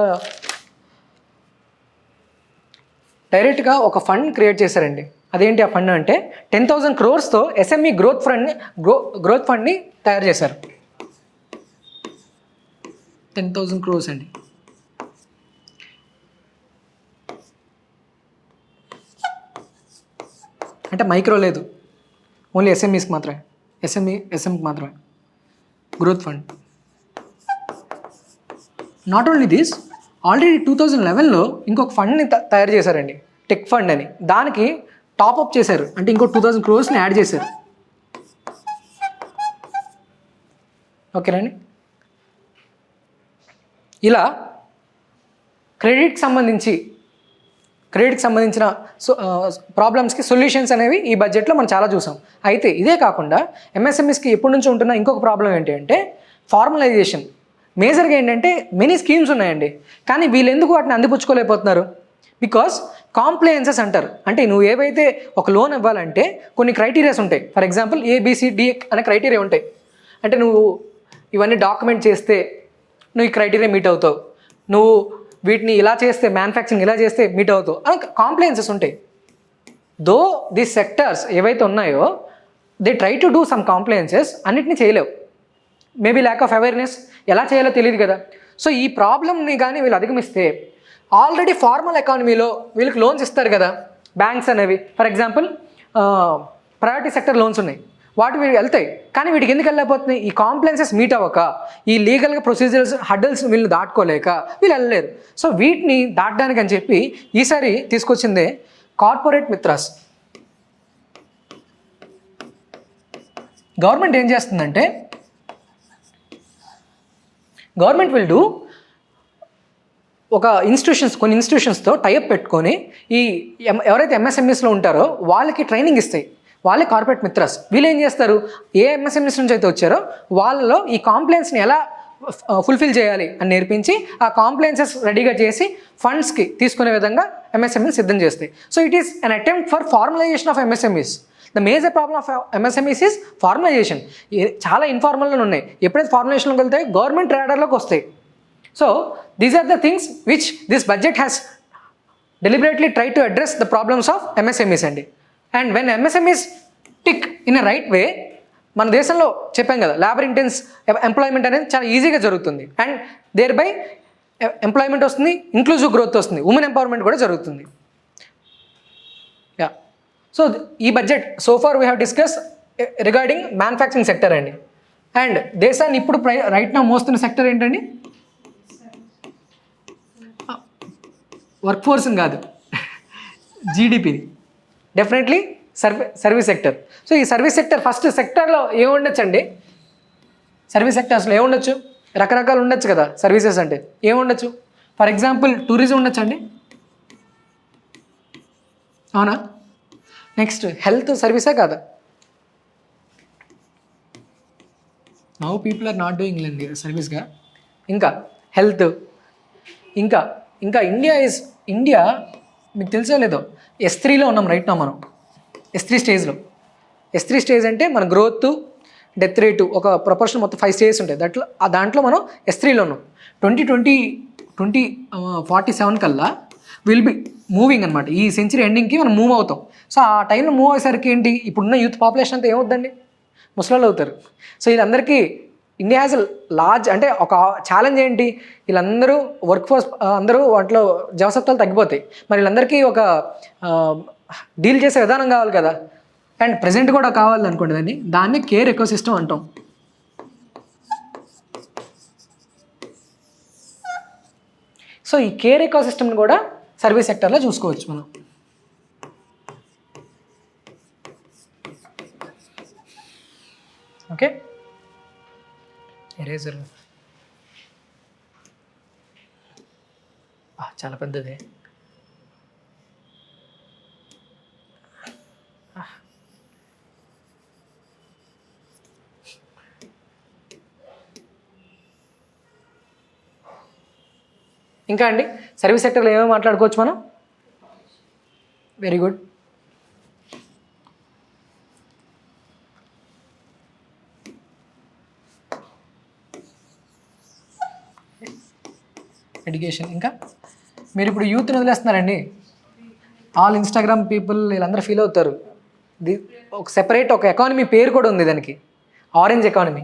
డైరెక్ట్గా ఒక ఫండ్ క్రియేట్ చేశారండి. అదేంటి ఆ ఫండ్ అంటే 10,000 crores ఎస్ఎంఈ గ్రోత్ ఫండ్ని తయారు చేశారు. 10,000 crores అండి. అంటే మైక్రో లేదు, ఓన్లీ ఎస్ఎంఈస్కి మాత్రమే, ఎస్ఎంకి మాత్రమే growth fund. Not only this, already 2011లో ఇంకొక ఫండ్ని తయారు చేశారండి, టెక్ ఫండ్ అని. దానికి టాప్అప్ చేశారు, అంటే ఇంకో 2,000 crores యాడ్ చేశారు. ఓకేనండి. ఇలా క్రెడిట్కి సంబంధించిన ప్రాబ్లమ్స్కి సొల్యూషన్స్ అనేవి ఈ బడ్జెట్లో మనం చాలా చూసాం. అయితే ఇదే కాకుండా ఎంఎస్ఎంఈస్కి ఎప్పటి నుంచి ఉంటున్న ఇంకొక ప్రాబ్లం ఏంటి అంటే ఫార్మలైజేషన్. మేజర్గా ఏంటంటే మెనీ స్కీమ్స్ ఉన్నాయండి, కానీ వీళ్ళు ఎందుకు వాటిని అందిపుచ్చుకోలేకపోతున్నారు? బికాస్ కాంప్లయన్సెస్ అంటారు. అంటే నువ్వు ఏవైతే ఒక లోన్ ఇవ్వాలంటే కొన్ని క్రైటీరియాస్ ఉంటాయి. ఫర్ ఎగ్జాంపుల్ ABCD అనే క్రైటీరియా ఉంటాయి. అంటే నువ్వు ఇవన్నీ డాక్యుమెంట్ చేస్తే నువ్వు ఈ క్రైటీరియా మీట్ అవుతావు, నువ్వు వీటిని ఇలా చేస్తే, మ్యానుఫ్యాక్చరింగ్ ఇలా చేస్తే మీట్ అవుతావు అని కాంప్లయన్సెస్ ఉంటాయి. దో దీస్ సెక్టర్స్ ఏవైతే ఉన్నాయో they try to do some కాంప్లయన్సెస్, అన్నిటిని చేయలేవు. మేబీ ల్యాక్ ఆఫ్ అవేర్నెస్, ఎలా చేయాలో తెలియదు కదా. సో ఈ ప్రాబ్లమ్ని కానీ వీళ్ళు అధిగమిస్తే ఆల్రెడీ ఫార్మల్ ఎకానమీలో వీళ్ళకి లోన్స్ ఇస్తారు కదా బ్యాంక్స్ అనేవి. For example priority sector loans ఉన్నాయి, వాటి వీళ్ళు వెళ్తాయి, కానీ వీటికి ఎందుకు వెళ్ళలేకపోతున్నాయి? ఈ కాంప్లయన్సెస్ మీట్ అవ్వక, ఈ లీగల్గా ప్రొసీజర్స్ హడ్డల్స్ వీళ్ళు దాటుకోలేక వీళ్ళు వెళ్ళలేరు. సో వీటిని దాటడానికి అని చెప్పి ఈసారి తీసుకొచ్చిందే కార్పొరేట్ మిత్రాస్. గవర్నమెంట్ ఏం చేస్తుందంటే, గవర్నమెంట్ విల్ డూ ఒక కొన్ని ఇన్స్టిట్యూషన్స్తో టైఅప్ పెట్టుకొని ఈ ఎవరైతే ఎంఎస్ఎంఈస్లో ఉంటారో వాళ్ళకి ట్రైనింగ్ ఇస్తాయి. వాళ్ళే కార్పొరేట్ మిత్రాస్. వీళ్ళు ఏం చేస్తారు, ఏ ఎంఎస్ఎంఈస్ నుంచి అయితే వచ్చారో వాళ్ళలో ఈ కాంప్లయన్స్ని ఎలా ఫుల్ఫిల్ చేయాలి అని నేర్పించి ఆ కాంప్లయన్సెస్ రెడీగా చేసి ఫండ్స్కి తీసుకునే విధంగా ఎంఎస్ఎంఈస్ సిద్ధం చేస్తాయి. So it is an attempt for formalisation of MSMEs. The major problem of MSMEs is formalisation. చాలా ఇన్ఫార్మల్గా ఉన్నాయి, ఎప్పుడైతే ఫార్మలైజేషన్లోకి వెళ్తాయి గవర్నమెంట్ రాడర్లోకి వస్తాయి. So these are the things which this budget has deliberately tried to address the problems of MSMEs అండి. And when MSMEs tick in a right way, మన దేశంలో చెప్పాం కదా లేబర్ ఇంటెన్స్ ఎంప్లాయ్మెంట్ అనేది చాలా ఈజీగా జరుగుతుంది. అండ్ దేర్ బై ఎంప్లాయ్మెంట్ వస్తుంది, ఇంక్లూజివ్ గ్రోత్ వస్తుంది, ఉమెన్ ఎంపవర్మెంట్ కూడా జరుగుతుంది. యా, సో ఈ budget so far we have discuss regarding manufacturing sector అండి. అండ్ దేశాన్ని ఇప్పుడు రైట్ నా మోస్తున్న సెక్టర్ ఏంటండి? వర్క్ ఫోర్స్ని కాదు, జీడిపిని, డెఫినెట్లీ సర్వీస్ సెక్టర్. సో ఈ సర్వీస్ సెక్టర్ ఫస్ట్ సెక్టర్లో ఏముండొచ్చు అండి? సర్వీస్ సెక్టర్స్లో ఏముండొచ్చు? రకరకాలు ఉండొచ్చు కదా సర్వీసెస్ అంటే. ఏముండొచ్చు? ఫర్ ఎగ్జాంపుల్ టూరిజం ఉండొచ్చు అండి, అవునా? నెక్స్ట్ హెల్త్ సర్వీసే కాదా? Now people are not doing అండి సర్వీస్గా. ఇంకా హెల్త్, ఇంకా ఇండియా మీకు తెలుసో లేదో S3లో ఉన్నాం రైట్ నా. మనం S3 స్టేజ్లో. S3 స్టేజ్ అంటే మన గ్రోత్, డెత్ రేటు ఒక ప్రొపోర్షన్ మొత్తం 5 స్టేజెస్ ఉంటాయి. దాంట్లో మనం S3లో ఉన్నాం. 2047 కల్లా విల్ బి మూవింగ్ అనమాట. ఈ సెంచరీ ఎండింగ్కి మనం మూవ్ అవుతాం. సో ఆ టైంలో మూవ్ అయ్యేసరికి ఏంటి, ఇప్పుడున్న యూత్ పాపులేషన్ అంతా ఏమవుద్దండి, ముసలాళ్ళు అవుతారు. సో వీళ్ళందరికీ ఇండియా హ్యాజ్ లార్జ్, అంటే ఒక ఛాలెంజ్ ఏంటి, వీళ్ళందరూ వర్క్ ఫోర్స్ అందరూ వాటిలో జవసత్వాలు తగ్గిపోతాయి. మరి వీళ్ళందరికీ ఒక డీల్ చేసే విధానం కావాలి కదా. అండ్ ప్రజెంట్ కూడా కావాలి అనుకోండి, దాన్ని కేర్ ఎకోసిస్టమ్ అంటాం. సో ఈ కేర్ ఎకోసిస్టమ్ని కూడా సర్వీస్ సెక్టర్లో చూసుకోవచ్చు మనం. ఓకే. ఎరేజర్ చాలా పెద్దది. ఇంకా అండి సర్వీస్ సెక్టర్లో ఏమేమి మాట్లాడుకోవచ్చు మనం? Very good. ఎడ్యుకేషన్. ఇంకా మీరు ఇప్పుడు యూత్ని వదిలేస్తున్నారండి. ఆల్ ఇన్స్టాగ్రామ్ పీపుల్ వీళ్ళందరూ ఫీల్ అవుతారు. ఒక సెపరేట్ ఒక ఎకానమీ పేరు కూడా ఉంది దానికి, orange economy.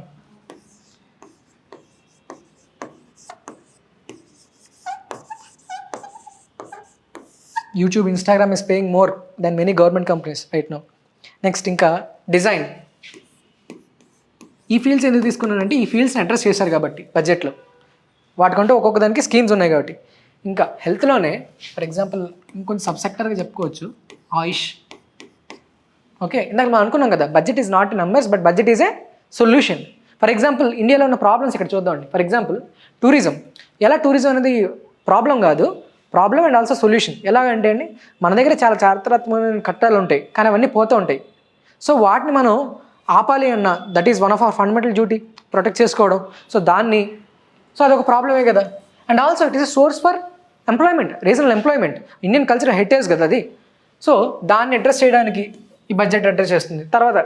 YouTube, Instagram is paying more than many government companies right now. Next ఇంకా డిజైన్. ఈ ఫీల్డ్స్ ఎందుకు తీసుకున్నానంటే ఈ ఫీల్డ్స్ని అడ్రస్ చేశారు కాబట్టి బడ్జెట్లో, వాటికంటూ ఒక్కొక్క దానికి స్కీమ్స్ ఉన్నాయి కాబట్టి. ఇంకా హెల్త్లోనే ఫర్ ఎగ్జాంపుల్ ఇంకొంచెం సబ్ సెక్టర్గా చెప్పుకోవచ్చు ఆయుష్. ఓకే, ఇందాక మనం అనుకున్నాం కదా budget is not numbers but budget is a solution. For example ఇండియాలో ఉన్న ప్రాబ్లమ్స్ ఇక్కడ చూద్దామండి. For example tourism. ఎలా టూరిజం అనేది ప్రాబ్లం కాదు, ప్రాబ్లం అండ్ ఆల్సో సొల్యూషన్. ఎలాగంటే అండి మన దగ్గర చాలా చారిత్రాత్మకమైన కట్టాలు ఉంటాయి కానీ అవన్నీ పోతూ ఉంటాయి. సో వాటిని మనం ఆపాలి అన్న that is one of our fundamental duty, protect చేసుకోవడం. సో దాన్ని అదొక ప్రాబ్లమే కదా. And also it is a source for employment, regional employment. Indian culture heritage కదా అది. సో దాన్ని అడ్రస్ చేయడానికి ఈ బడ్జెట్ అడ్రస్ చేస్తుంది. తర్వాత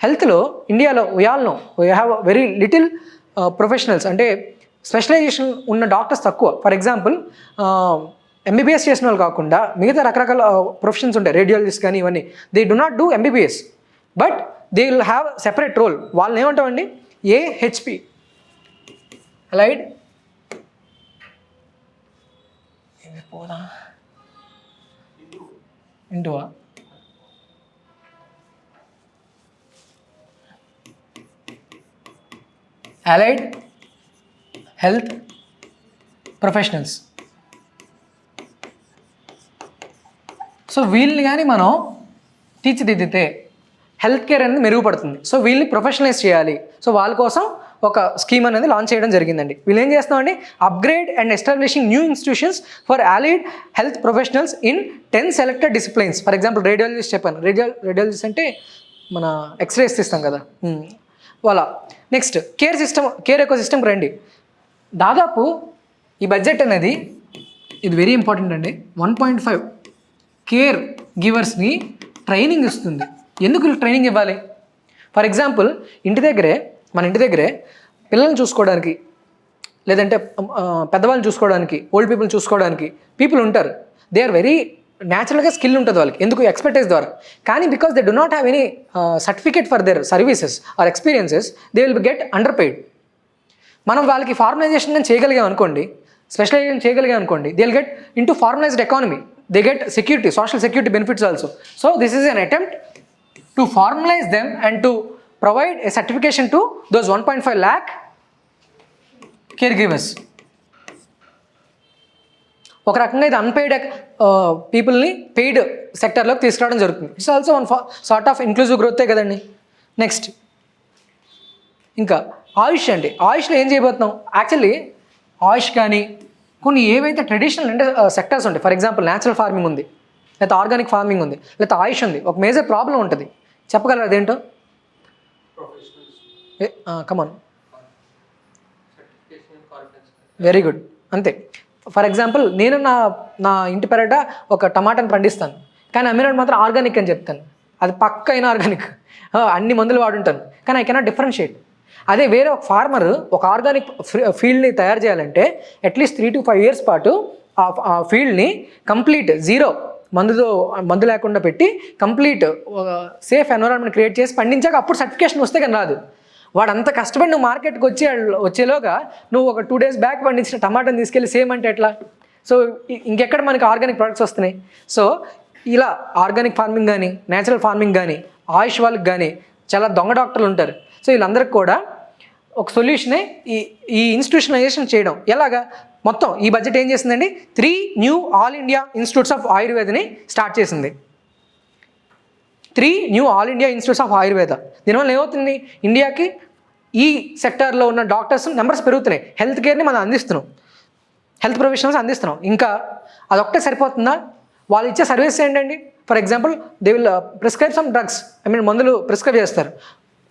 హెల్త్లో ఇండియాలో we have very little professionals, అంటే స్పెషలైజేషన్ ఉన్న డాక్టర్స్ తక్కువ. ఫర్ ఎగ్జాంపుల్ ఎంబీబీఎస్ చేసిన వాళ్ళు కాకుండా మిగతా రకరకాల ప్రొఫెషన్స్ ఉంటాయి, రేడియాలజిస్ట్ కానీ ఇవన్నీ. They do not do MBBS but they will have separate role. వాళ్ళని ఏమంటామండి ఏహెచ్పి, అలైడ్ పోదా ఇంటువా అలైడ్ హెల్త్ ప్రొఫెషనల్స్. సో వీళ్ళని కానీ మనం తీర్చిదిద్దితే హెల్త్ కేర్ అనేది మెరుగుపడుతుంది. సో వీళ్ళని ప్రొఫెషనలైజ్ చేయాలి. సో వాళ్ళ కోసం ఒక స్కీమ్ అనేది లాంచ్ చేయడం జరిగిందండి. వీళ్ళు ఏం చేస్తున్నామండి, upgrade and establishing new institutions for allied health professionals in 10 selected disciplines. For example radiologist చెప్పాను, రేడియాలజిస్ట్ అంటే మన ఎక్స్రేస్ తీస్తాం కదా వాళ్ళ. నెక్స్ట్ కేర్ ఎకో సిస్టమ్కి రండి. దాదాపు ఈ బడ్జెట్ అనేది ఇది వెరీ ఇంపార్టెంట్ అండి. 1.5 కేర్ గివర్స్ని ట్రైనింగ్ ఇస్తుంది. ఎందుకు ట్రైనింగ్ ఇవ్వాలి? ఫర్ ఎగ్జాంపుల్ మన ఇంటి దగ్గరే పిల్లల్ని చూసుకోవడానికి, లేదంటే పెద్దవాళ్ళని చూసుకోవడానికి, ఓల్డ్ పీపుల్ చూసుకోవడానికి పీపుల్ ఉంటారు. దే ఆర్ వెరీ న్యాచురల్గా స్కిల్ ఉంటుంది వాళ్ళకి, ఎందుకు ఎక్స్పర్టైజ్ ద్వారా. కానీ because they do not have any certificate for their services or experiences, they will get underpaid. మనం వాళ్ళకి ఫార్మలైజేషన్ కానీ చేయగలిగాం అనుకోండి, స్పెషలైజేషన్ చేయగలిగాం అనుకోండి, they will get into formalised economy. They get security, social security benefits also. So this is an attempt to formalize them and to provide a certification to those 1.5 lakh caregivers. ఒక రకంగా ఇది unpaid పీపుల్ని paid సెక్టర్లోకి తీసుకురావడం జరుగుతుంది. It's also one sort of inclusive గ్రోతే కదండి. Next ఇంకా ఆయుష్ అండి. ఆయుష్లో ఏం చేయబోతున్నాం? యాక్చువల్లీ ఆయుష్ కానీ కొన్ని ఏవైతే ట్రెడిషనల్ అంటే సెక్టర్స్ ఉంటాయి, ఫర్ ఎగ్జాంపుల్ న్యాచురల్ ఫార్మింగ్ ఉంది, లేకపోతే ఆర్గానిక్ ఫార్మింగ్ ఉంది, లేకపోతే ఆయుష్ ఉంది. ఒక మేజర్ ప్రాబ్లం ఉంటుంది, చెప్పగలరు అదేంటో? కమాన్. Very good. అంతే. ఫర్ ఎగ్జాంపుల్ నేను నా ఇంటి పెరట ఒక టమాటాని పండిస్తాను, కానీ అమ్మినట్టు మాత్రం ఆర్గానిక్ అని చెప్తాను. అది పక్క అయిన ఆర్గానిక్, అన్ని మందులు వాడుంటాను, కానీ ఐ కెనాట్ డిఫరెన్షియేట్. అదే వేరే ఒక ఫార్మర్ ఒక ఆర్గానిక్ ఫీల్డ్ని తయారు చేయాలంటే అట్లీస్ట్ 3 to 5 years పాటు ఆ ఫీల్డ్ని కంప్లీట్ జీరో మందు లేకుండా పెట్టి కంప్లీట్ సేఫ్ ఎన్విరాన్మెంట్ క్రియేట్ చేసి పండించాక అప్పుడు సర్టిఫికేషన్ వస్తే కానీ రాదు. వాడు అంత కష్టపడి నువ్వు మార్కెట్కి వచ్చేలోగా నువ్వు ఒక 2 days బ్యాక్ పండించిన టమాటాని తీసుకెళ్ళి సేమ్ అంటే ఎట్లా? సో ఇంకెక్కడ మనకి ఆర్గానిక్ ప్రొడక్ట్స్ వస్తున్నాయి? సో ఇలా ఆర్గానిక్ ఫార్మింగ్ కానీ, నేచురల్ ఫార్మింగ్ కానీ, ఆయుష్ వాళ్ళకి కానీ చాలా దొంగ డాక్టర్లు ఉంటారు. సో వీళ్ళందరికీ కూడా ఒక సొల్యూషనే ఈ ఇన్స్టిట్యూషనలైజేషన్ చేయడం. ఎలాగా? మొత్తం ఈ బడ్జెట్ ఏం చేసిందండి, 3 new all India institutes of ఆయుర్వేదని స్టార్ట్ చేసింది. 3 new all India institutes of Ayurveda. దీనివల్ల ఏమవుతుంది, ఇండియాకి ఈ సెక్టార్లో ఉన్న డాక్టర్స్ నెంబర్స్ పెరుగుతున్నాయి, హెల్త్ కేర్ని మనం అందిస్తున్నాం, హెల్త్ ప్రొఫెషనల్స్ అందిస్తున్నాం. ఇంకా అదొక్కటే సరిపోతుందా? వాళ్ళు ఇచ్చే సర్వీస్ ఏంటండి? For example they will prescribe some drugs, మందులు ప్రిస్క్రైబ్ చేస్తారు.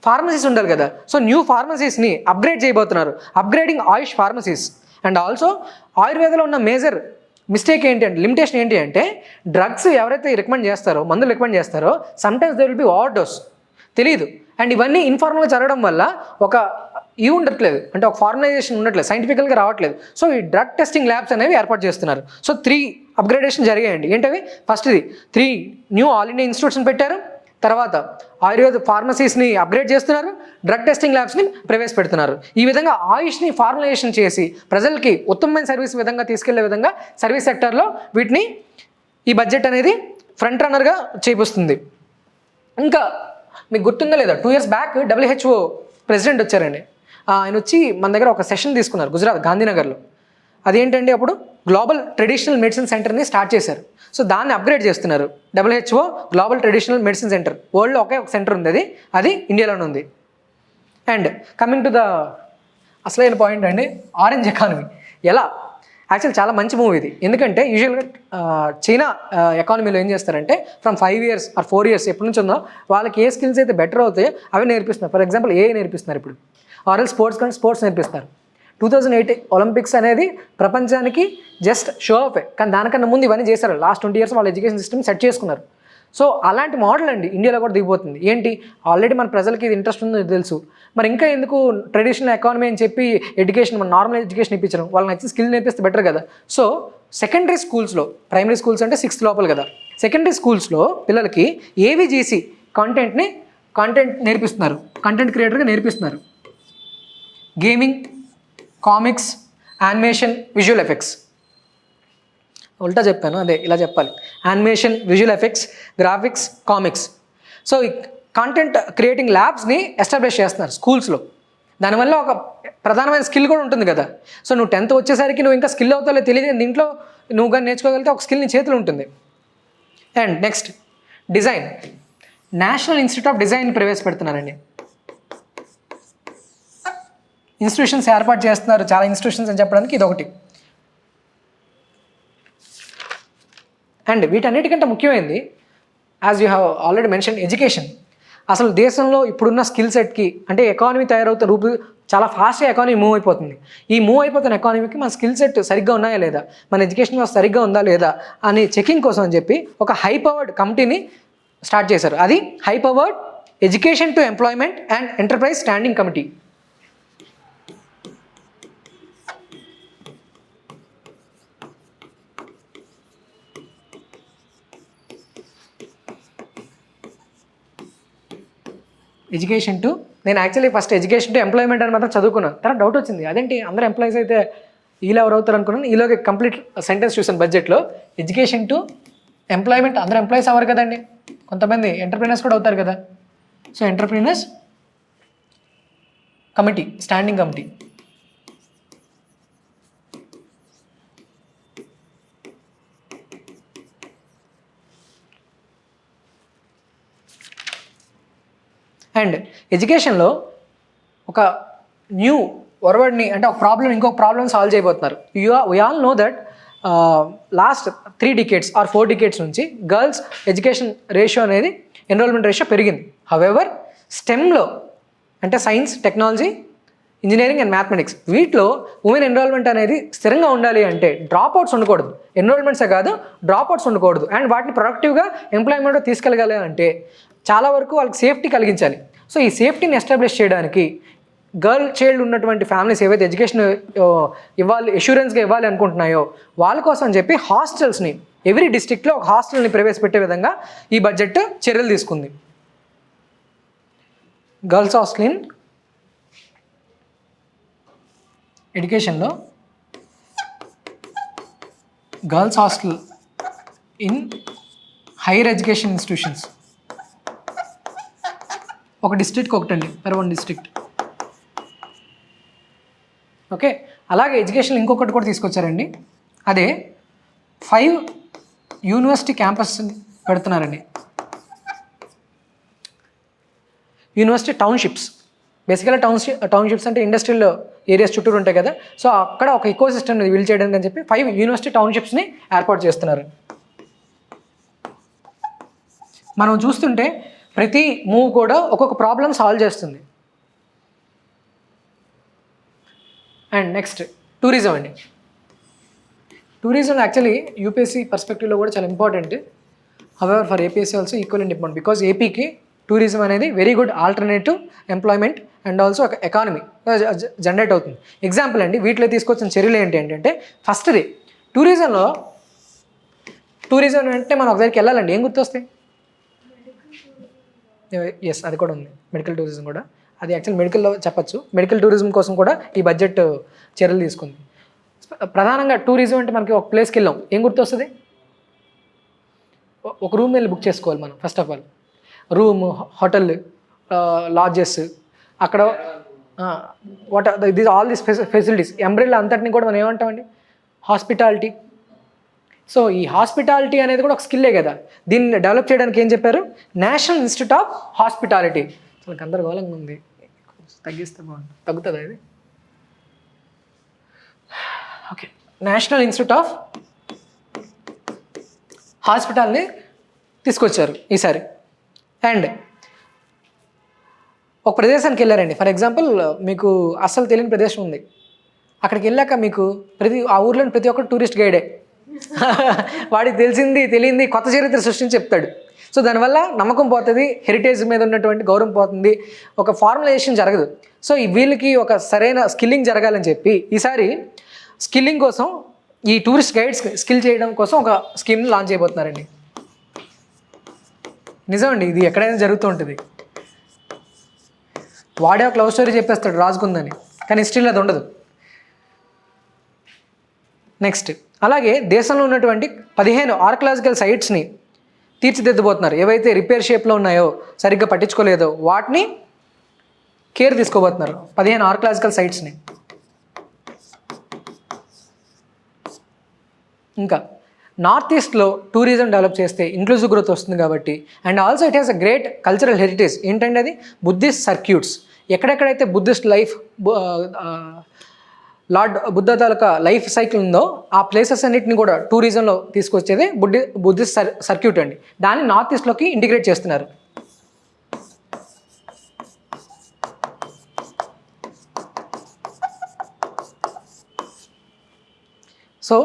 ఫార్మసీస్ ఉండాలి కదా, సో న్యూ ఫార్మసీస్ని అప్గ్రేడ్ చేయబోతున్నారు, upgrading Ayush pharmacies. And also ఆయుర్వేదంలో ఉన్న మేజర్ మిస్టేక్ ఏంటి అంటే, లిమిటేషన్ ఏంటి అంటే, డ్రగ్స్ ఎవరైతే రికమెండ్ చేస్తారో, మందులు రికమెండ్ చేస్తారో sometimes they will be over dose, తెలియదు. అండ్ ఇవన్నీ ఇన్ఫార్మల్గా చదవడం వల్ల ఒక ఉండట్లేదు, అంటే ఒక ఫార్మలైజేషన్ ఉండట్లేదు, సైంటిఫికల్గా రావట్లేదు. సో ఈ డ్రగ్ టెస్టింగ్ ల్యాబ్స్ అనేవి ఏర్పాటు చేస్తున్నారు. సో 3 అప్గ్రేడేషన్ జరిగాయండి. ఏంటవి? ఫస్ట్ది 3 న్యూ ఆల్ ఇండియా ఇన్స్టిట్యూట్స్ని పెట్టారు, తర్వాత ఆయుర్వేద ఫార్మసీస్ని అప్గ్రేడ్ చేస్తున్నారు, డ్రగ్ టెస్టింగ్ ల్యాబ్స్ని ప్రవేశపెడుతున్నారు. ఈ విధంగా ఆయుష్ని ఫార్ములేషన్ చేసి ప్రజలకి ఉత్తమమైన సర్వీస్ విధంగా తీసుకెళ్లే విధంగా సర్వీస్ సెక్టర్లో వీటిని ఈ బడ్జెట్ అనేది ఫ్రంట్ రన్నర్గా చేపిస్తుంది. ఇంకా మీకు గుర్తుందా లేదా, 2 years బ్యాక్ WHO ప్రెసిడెంట్ వచ్చారండి. ఆయన వచ్చి మన దగ్గర ఒక సెషన్ తీసుకున్నారు గుజరాత్ గాంధీనగర్లో. అదేంటండి, అప్పుడు గ్లోబల్ ట్రెడిషనల్ మెడిసిన్ సెంటర్ని స్టార్ట్ చేశారు. సో దాన్ని అప్గ్రేడ్ చేస్తున్నారు. WHO global traditional medicine centre, వరల్డ్లో ఒకే ఒక సెంటర్ ఉంది, అది ఇండియాలోనే ఉంది. అండ్ కమింగ్ టు ద అసలైన పాయింట్ అండి, ఆరెంజ్ ఎకానమీ. ఎలా? యాక్చువల్ చాలా మంచి మూవీ ఇది. ఎందుకంటే యూజువల్గా చైనా ఎకానమీలో ఏం చేస్తారంటే ఫ్రమ్ 5 years or 4 years ఎప్పటి నుంచి ఉందో వాళ్ళకి ఏ స్కిల్స్ అయితే బెటర్ అవుతాయో అవి నేర్పిస్తున్నారు. ఫర్ ఎగ్జాంపుల్ AI నేర్పిస్తున్నారు ఇప్పుడు, ఆర్ఎల్ స్పోర్ట్స్ నేర్పిస్తారు. 2008 ఒలింపిక్స్ అనేది ప్రపంచానికి జస్ట్ షో ఆఫే, కానీ దానికన్నా ముందు ఇవన్నీ చేశారు. లాస్ట్ 20 years వాళ్ళ ఎడ్యుకేషన్ సిస్టమ్ సెట్ చేసుకున్నారు. సో అలాంటి మోడల్ అండి ఇండియాలో కూడా దిగిపోతుంది. ఏంటి, ఆల్రెడీ మన ప్రజలకి ఇది ఇంట్రెస్ట్ ఉందో తెలుసు, మరి ఇంకా ఎందుకు ట్రెడిషనల్ ఎకానమీ అని చెప్పి ఎడ్యుకేషన్, మన నార్మల్ ఎడ్యుకేషన్ ఇప్పించడం, వాళ్ళకి నచ్చిన స్కిల్ నేర్పిస్తే బెటర్ కదా. సో సెకండరీ స్కూల్స్లో, ప్రైమరీ స్కూల్స్ అంటే 6th లోపల కదా, సెకండరీ స్కూల్స్లో పిల్లలకి AVGC కాంటెంట్ నేర్పిస్తున్నారు, కంటెంట్ క్రియేటర్గా నేర్పిస్తున్నారు. Gaming, comics, animation, visual effects. ఉల్టా చెప్పాను, అదే ఇలా చెప్పాలి. Animation, visual effects, graphics, comics. So ఈ కాంటెంట్ క్రియేటింగ్ ల్యాబ్స్ని ఎస్టాబ్లిష్ చేస్తున్నారు స్కూల్స్లో. దానివల్ల ఒక ప్రధానమైన స్కిల్ కూడా ఉంటుంది కదా. సో నువ్వు 10th వచ్చేసరికి నువ్వు ఇంకా స్కిల్ అవుతావో తెలియదు, దీంట్లో నువ్వు కానీ నేర్చుకోగలిగితే ఒక స్కిల్ నీ చేతిలో ఉంటుంది. And next design, national institute of design ప్రవేశపెడుతున్నారండి. ఇన్స్టిట్యూషన్స్ ఏర్పాటు చేస్తున్నారు, చాలా ఇన్స్టిట్యూషన్స్ అని చెప్పడానికి ఇది ఒకటి. అండ్ వీటన్నిటికంటే ముఖ్యమైనది, as you have already mention, education. అసలు దేశంలో ఇప్పుడున్న స్కిల్ సెట్కి, అంటే ఎకానమీ తయారవుతున్న చాలా ఫాస్ట్గా ఎకానమీ మూవ్ అయిపోతుంది. ఈ మూవ్ అయిపోతున్న ఎకానమీకి మన స్కిల్ సెట్ సరిగ్గా ఉన్నాయా లేదా, మన ఎడ్యుకేషన్ వ్యవస్థ సరిగ్గా ఉందా లేదా అని చెకింగ్ కోసం అని చెప్పి ఒక హై పవర్డ్ కమిటీని స్టార్ట్ చేశారు. అది high powered education to employment and enterprise standing committee. నేను actually first education to employment అని మాత్రం చదువుకున్నాను, తర్వాత డౌట్ వచ్చింది, అదేంటి అందరూ ఎంప్లాయీస్ అయితే వీళ్ళు ఎవరు అవుతారు అనుకున్నాను. ఈలోకి కంప్లీట్ సెంటెన్స్ చూసాను బడ్జెట్లో, ఎడ్యుకేషన్ టు ఎంప్లాయ్మెంట్. అందరూ ఎంప్లాయీస్ అవ్వరు కదండి, కొంతమంది ఎంటర్ప్రీనర్స్ కూడా అవుతారు కదా. So entrepreneurs committee, standing committee. And ఎడ్యుకేషన్లో ఒక న్యూ ఫార్వర్డ్ని, అంటే ఒక ప్రాబ్లం ఇంకొక ప్రాబ్లమ్ సాల్వ్ చేయబోతున్నారు. We all know that last 3 decades or 4 decades నుంచి గర్ల్స్ ఎడ్యుకేషన్ రేషియో అనేది, ఎన్రోల్మెంట్ రేషియో పెరిగింది. హవెవర్ స్టెమ్లో, అంటే science, technology, engineering and mathematics, వీటిలో ఉమెన్ ఎన్రోల్మెంట్ అనేది స్థిరంగా ఉండాలి అంటే డ్రాప్ అవుట్స్ ఉండకూడదు. ఎన్రోల్మెంట్సే కాదు, డ్రాప్ అవుట్స్ ఉండకూడదు. అండ్ వాటిని ప్రొడక్టివ్గా ఎంప్లాయ్మెంట్లో తీసుకెళ్ళగాలి అంటే చాలా వరకు వాళ్ళకి సేఫ్టీ కలిగించాలి. సో ఈ సేఫ్టీని ఎస్టాబ్లిష్ చేయడానికి గర్ల్ చైల్డ్ ఉన్నటువంటి ఫ్యామిలీస్ ఏవైతే ఎడ్యుకేషన్ ఇవ్వాలి, అష్యూరెన్స్గా ఇవ్వాలి అనుకుంటున్నాయో వాళ్ళ కోసం అని చెప్పి హాస్టల్స్ని, ఎవ్రీ డిస్ట్రిక్ట్లో ఒక హాస్టల్ని ప్రవేశపెట్టే విధంగా ఈ బడ్జెట్ చర్యలు తీసుకుంది. గర్ల్స్ హాస్టల్ ఇన్ ఎడ్యుకేషన్లో, girls hostel in higher education institutions, ఒక డిస్ట్రిక్ట్కి ఒకటండి, పర్ 1 district. ఓకే, అలాగే ఎడ్యుకేషన్ ఇంకొకటి కూడా తీసుకొచ్చారండి, అదే 5 యూనివర్సిటీ క్యాంపస్ పెడుతున్నారండి, యూనివర్సిటీ టౌన్షిప్స్. బేసికల్గా టౌన్షిప్స్ అంటే ఇండస్ట్రియల్ ఏరియాస్ చుట్టూరు ఉంటాయి కదా, సో అక్కడ ఒక ఎకో సిస్టమ్ని బిల్డ్ చేయడానికి అని చెప్పి 5 యూనివర్సిటీ టౌన్షిప్స్ని ఏర్పాటు చేస్తున్నారు. మనం చూస్తుంటే ప్రతి మూవ్ కూడా ఒక్కొక్క ప్రాబ్లమ్ సాల్వ్ చేస్తుంది. అండ్ నెక్స్ట్ టూరిజం అండి. టూరిజం యాక్చువల్లీ యూపీఎస్సీ పర్స్పెక్టివ్లో కూడా చాలా important. However for APSC also equal important because ఏపీకి టూరిజం అనేది very good alternative employment and also ఒక ఎకానమీ జనరేట్ అవుతుంది. ఎగ్జాంపుల్ అండి, వీటిలో తీసుకొచ్చిన చర్యలు ఏంటంటే ఫస్ట్ది టూరిజం అంటే మనం ఒక దగ్గరికి వెళ్ళాలండి, ఏం గుర్తొస్తాయి? ఎస్, అది కూడా ఉంది, మెడికల్ టూరిజం కూడా. అది యాక్చువల్ మెడికల్లో చెప్పచ్చు. మెడికల్ టూరిజం కోసం కూడా ఈ బడ్జెట్ చర్యలు తీసుకుంది. ప్రధానంగా టూరిజం అంటే మనకి ఒక ప్లేస్కి వెళ్ళాం, ఏం గుర్తొస్తుంది? ఒక రూమ్ వెళ్ళి బుక్ చేసుకోవాలి మనం. First of all room, hotel, lodges, అక్కడ ఆల్ దిస్ ఫెసిలిటీస్, అంబ్రెల్లా అంతటిని కూడా మనం ఏమంటామండి? హాస్పిటాలిటీ. సో ఈ హాస్పిటాలిటీ అనేది కూడా ఒక స్కిల్లే కదా. దీన్ని డెవలప్ చేయడానికి ఏం చెప్పారు? National institute of hospitality. అసలు గందరగోళంగా ఉంది, తగ్గిస్తే బాగుంటుంది. తగ్గుతుందా ఇది? ఓకే, నేషనల్ ఇన్స్టిట్యూట్ ఆఫ్ హాస్పిటాల్ని తీసుకొచ్చారు ఈసారి. అండ్ ఒక ప్రదేశానికి వెళ్ళారండి, ఫర్ ఎగ్జాంపుల్ మీకు అస్సలు తెలియని ప్రదేశం ఉంది, అక్కడికి వెళ్ళాక మీకు ఆ ఊర్లోని ప్రతి ఒక్కరు టూరిస్ట్ గైడే. వాడికి తెలియంది కొత్త చరిత్ర సృష్టించి చెప్తాడు. సో దానివల్ల నమ్మకం పోతుంది, హెరిటేజ్ మీద ఉన్నటువంటి గౌరవం పోతుంది, ఒక ఫార్మలైజేషన్ జరగదు. సో వీళ్ళకి ఒక సరైన స్కిల్లింగ్ జరగాలని చెప్పి ఈసారి స్కిల్లింగ్ కోసం ఈ టూరిస్ట్ గైడ్స్ స్కిల్ చేయడం కోసం ఒక స్కీమ్ని లాంచ్ చేయబోతున్నారండి. నిజమండి, ఇది ఎక్కడైనా జరుగుతూ ఉంటుంది. వాడే ఒక లవ్ స్టోరీ చెప్పేస్తాడు రాజుకుందని, కానీ హిస్టరీలో అది ఉండదు. నెక్స్ట్, అలాగే దేశంలో ఉన్నటువంటి 15 ఆర్కియలాజికల్ సైట్స్ని తీర్చిదిద్దబోతున్నారు. ఏవైతే రిపేర్ షేప్లో ఉన్నాయో, సరిగ్గా పట్టించుకోలేదో వాటిని కేర్ తీసుకోబోతున్నారు, 15 ఆర్కియలాజికల్ సైట్స్ని. ఇంకా నార్త్ ఈస్ట్లో టూరిజం డెవలప్ చేస్తే ఇంక్లూజివ్ గ్రోత్ వస్తుంది కాబట్టి, and also it has a great cultural heritage. ఏంటంటే అది బుద్ధిస్ట్ సర్క్యూట్స్. ఎక్కడెక్కడైతే బుద్ధిస్ట్ లైఫ్, లార్డ్ బుద్ధ తాలూకా లైఫ్ సైకిల్ ఉందో ఆ ప్లేసెస్ అన్నిటిని కూడా టూరిజంలో తీసుకొచ్చేది బుద్ధిస్ట్ సర్క్యూట్ అండి. దాన్ని నార్త్ ఈస్ట్లోకి ఇంటిగ్రేట్ చేస్తున్నారు. సో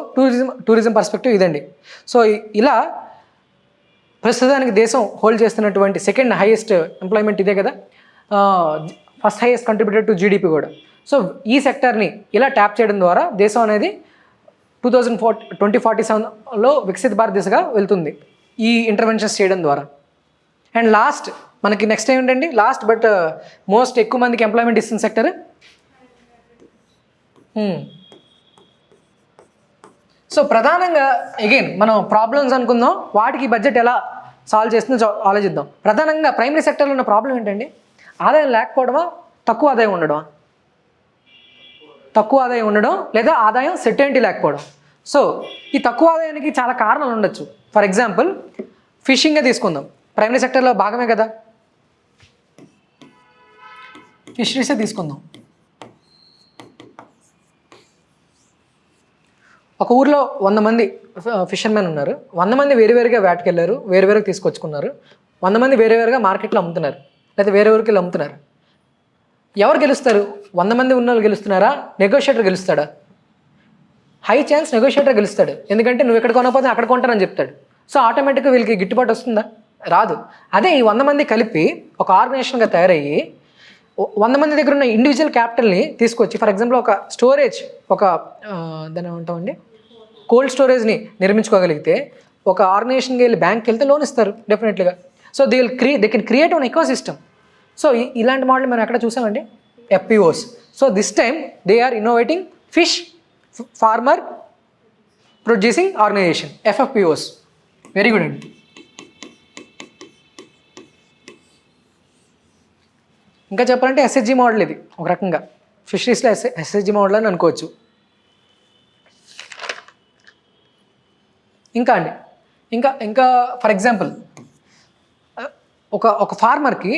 టూరిజం పర్స్పెక్టివ్ ఇదండి. సో ఇలా ప్రస్తుతానికి దేశం హోల్డ్ చేస్తున్నటువంటి సెకండ్ హైయెస్ట్ ఎంప్లాయ్మెంట్ ఇదే కదా, first highest contributor to GDP కూడా. సో ఈ సెక్టర్ని ఇలా ట్యాప్ చేయడం ద్వారా దేశం అనేది 2047లో వికసిత భారతదేశంగా వెళ్తుంది ఈ ఇంటర్వెన్షన్స్ చేయడం ద్వారా. అండ్ లాస్ట్ మనకి నెక్స్ట్ ఏమిటండి, లాస్ట్ బట్ మోస్ట్ ఎక్కువ మందికి ఎంప్లాయ్మెంట్ ఇస్తున్న సెక్టర్ సో ప్రధానంగా అగైన్ మనం ప్రాబ్లమ్స్ అనుకుందాం, వాటికి బడ్జెట్ ఎలా సాల్వ్ చేస్తుందో ఆలోచిద్దాం. ప్రధానంగా ప్రైమరీ సెక్టర్లో ఉన్న ప్రాబ్లం ఏంటండి? ఆదాయం లేకపోవడమా, తక్కువ ఆదాయం ఉండడమా? తక్కువ ఆదాయం ఉండడం లేదా ఆదాయం సెర్టెనిటీ లేకపోవడం. సో ఈ తక్కువ ఆదాయానికి చాలా కారణాలు ఉండొచ్చు. ఫర్ ఎగ్జాంపుల్ ఫిషింగే తీసుకుందాం, ప్రైమరీ సెక్టర్లో భాగమే కదా. ఫిషరీసే తీసుకుందాం. ఒక ఊర్లో 100 మంది ఫిషర్మెన్ ఉన్నారు. 100 మంది వేరువేరుగా వేటకెళ్ళారు, వేరువేరుగా తీసుకొచ్చుకున్నారు. 100 మంది వేరువేరుగా మార్కెట్లో అమ్ముతున్నారు, లేదా వేరే ఊరికి వెళ్ళి అమ్ముతున్నారు. ఎవరు గెలుస్తారు? 100 మంది ఉన్న వాళ్ళు గెలుస్తున్నారా, నెగోషియేటర్ గెలుస్తాడా? హై ఛాన్స్ నెగోషియేటర్ గెలుస్తాడు, ఎందుకంటే నువ్వు ఎక్కడ కొనకపోతే అక్కడ కొంటానని చెప్తాడు. సో ఆటోమేటిక్గా వీళ్ళకి గిట్టుబాటు వస్తుందా? రాదు. అదే ఈ 100 మంది కలిపి ఒక ఆర్గనైజేషన్గా తయారయ్యి 100 మంది దగ్గర ఉన్న ఇండివిజువల్ క్యాపిటల్ని తీసుకొచ్చి, ఫర్ ఎగ్జాంపుల్ ఒక స్టోరేజ్, ఒక దాన్ని ఏమంటామండి, కోల్డ్ స్టోరేజ్ని నిర్మించుకోగలిగితే ఒక ఆర్గనైజేషన్కి వెళ్ళి బ్యాంక్కి వెళ్తే లోన్ ఇస్తారు డెఫినెట్లీగా. So they can create one ecosystem. So ఇలాంటి మోడల్ మనం ఎక్కడ చూసామండి? FPOs. So this time they are innovating fish farmer producing organisation, FFPOs. Very good అండి. ఇంకా చెప్పాలంటే ఎస్హెచ్జి మోడల్ ఇది ఒక రకంగా, ఫిషరీస్లో ఎస్హెచ్జి మోడల్ అని అనుకోవచ్చు. ఇంకా అండి, ఇంకా ఫర్ ఎగ్జాంపుల్ ఒక ఫార్మర్కి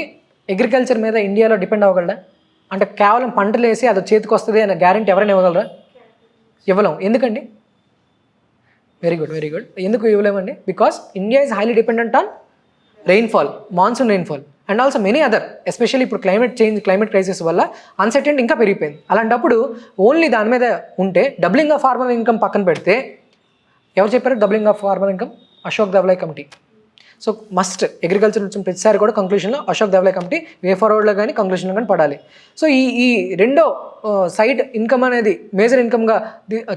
అగ్రికల్చర్ మీద ఇండియాలో డిపెండ్ అవ్వగలడా? అంటే కేవలం పంటలు వేసి అది చేతికి వస్తుంది అనే గ్యారెంటీ ఎవరైనా ఇవ్వగలరా? ఇవ్వలేం. ఎందుకండి? Very good, very good. ఎందుకు ఇవ్వలేమండి? Because India is highly dependent on rainfall, monsoon rainfall and also many other. Especially ఇప్పుడు క్లైమేట్ క్రైసిస్ వల్ల అన్సర్టెనిటీ ఇంకా పెరిగిపోయింది. అలాంటప్పుడు ఓన్లీ దాని మీద ఉంటే డబ్లింగ్ ఆఫ్ ఫార్మర్ ఇన్కమ్ పక్కన పెడితే, ఎవరు చెప్పారు doubling of farmer income? Ashok Dhavale committee. So must agriculture నుంచి ప్రతిసారి కూడా కంక్లూషన్లో అశోక్ ధవళే కమిటీ వే ఫార్వర్డ్లో కానీ కంక్లూషన్లో కానీ పడాలి. సో ఈ రెండో సైడ్ ఇన్కమ్ అనేది మేజర్ ఇన్కమ్గా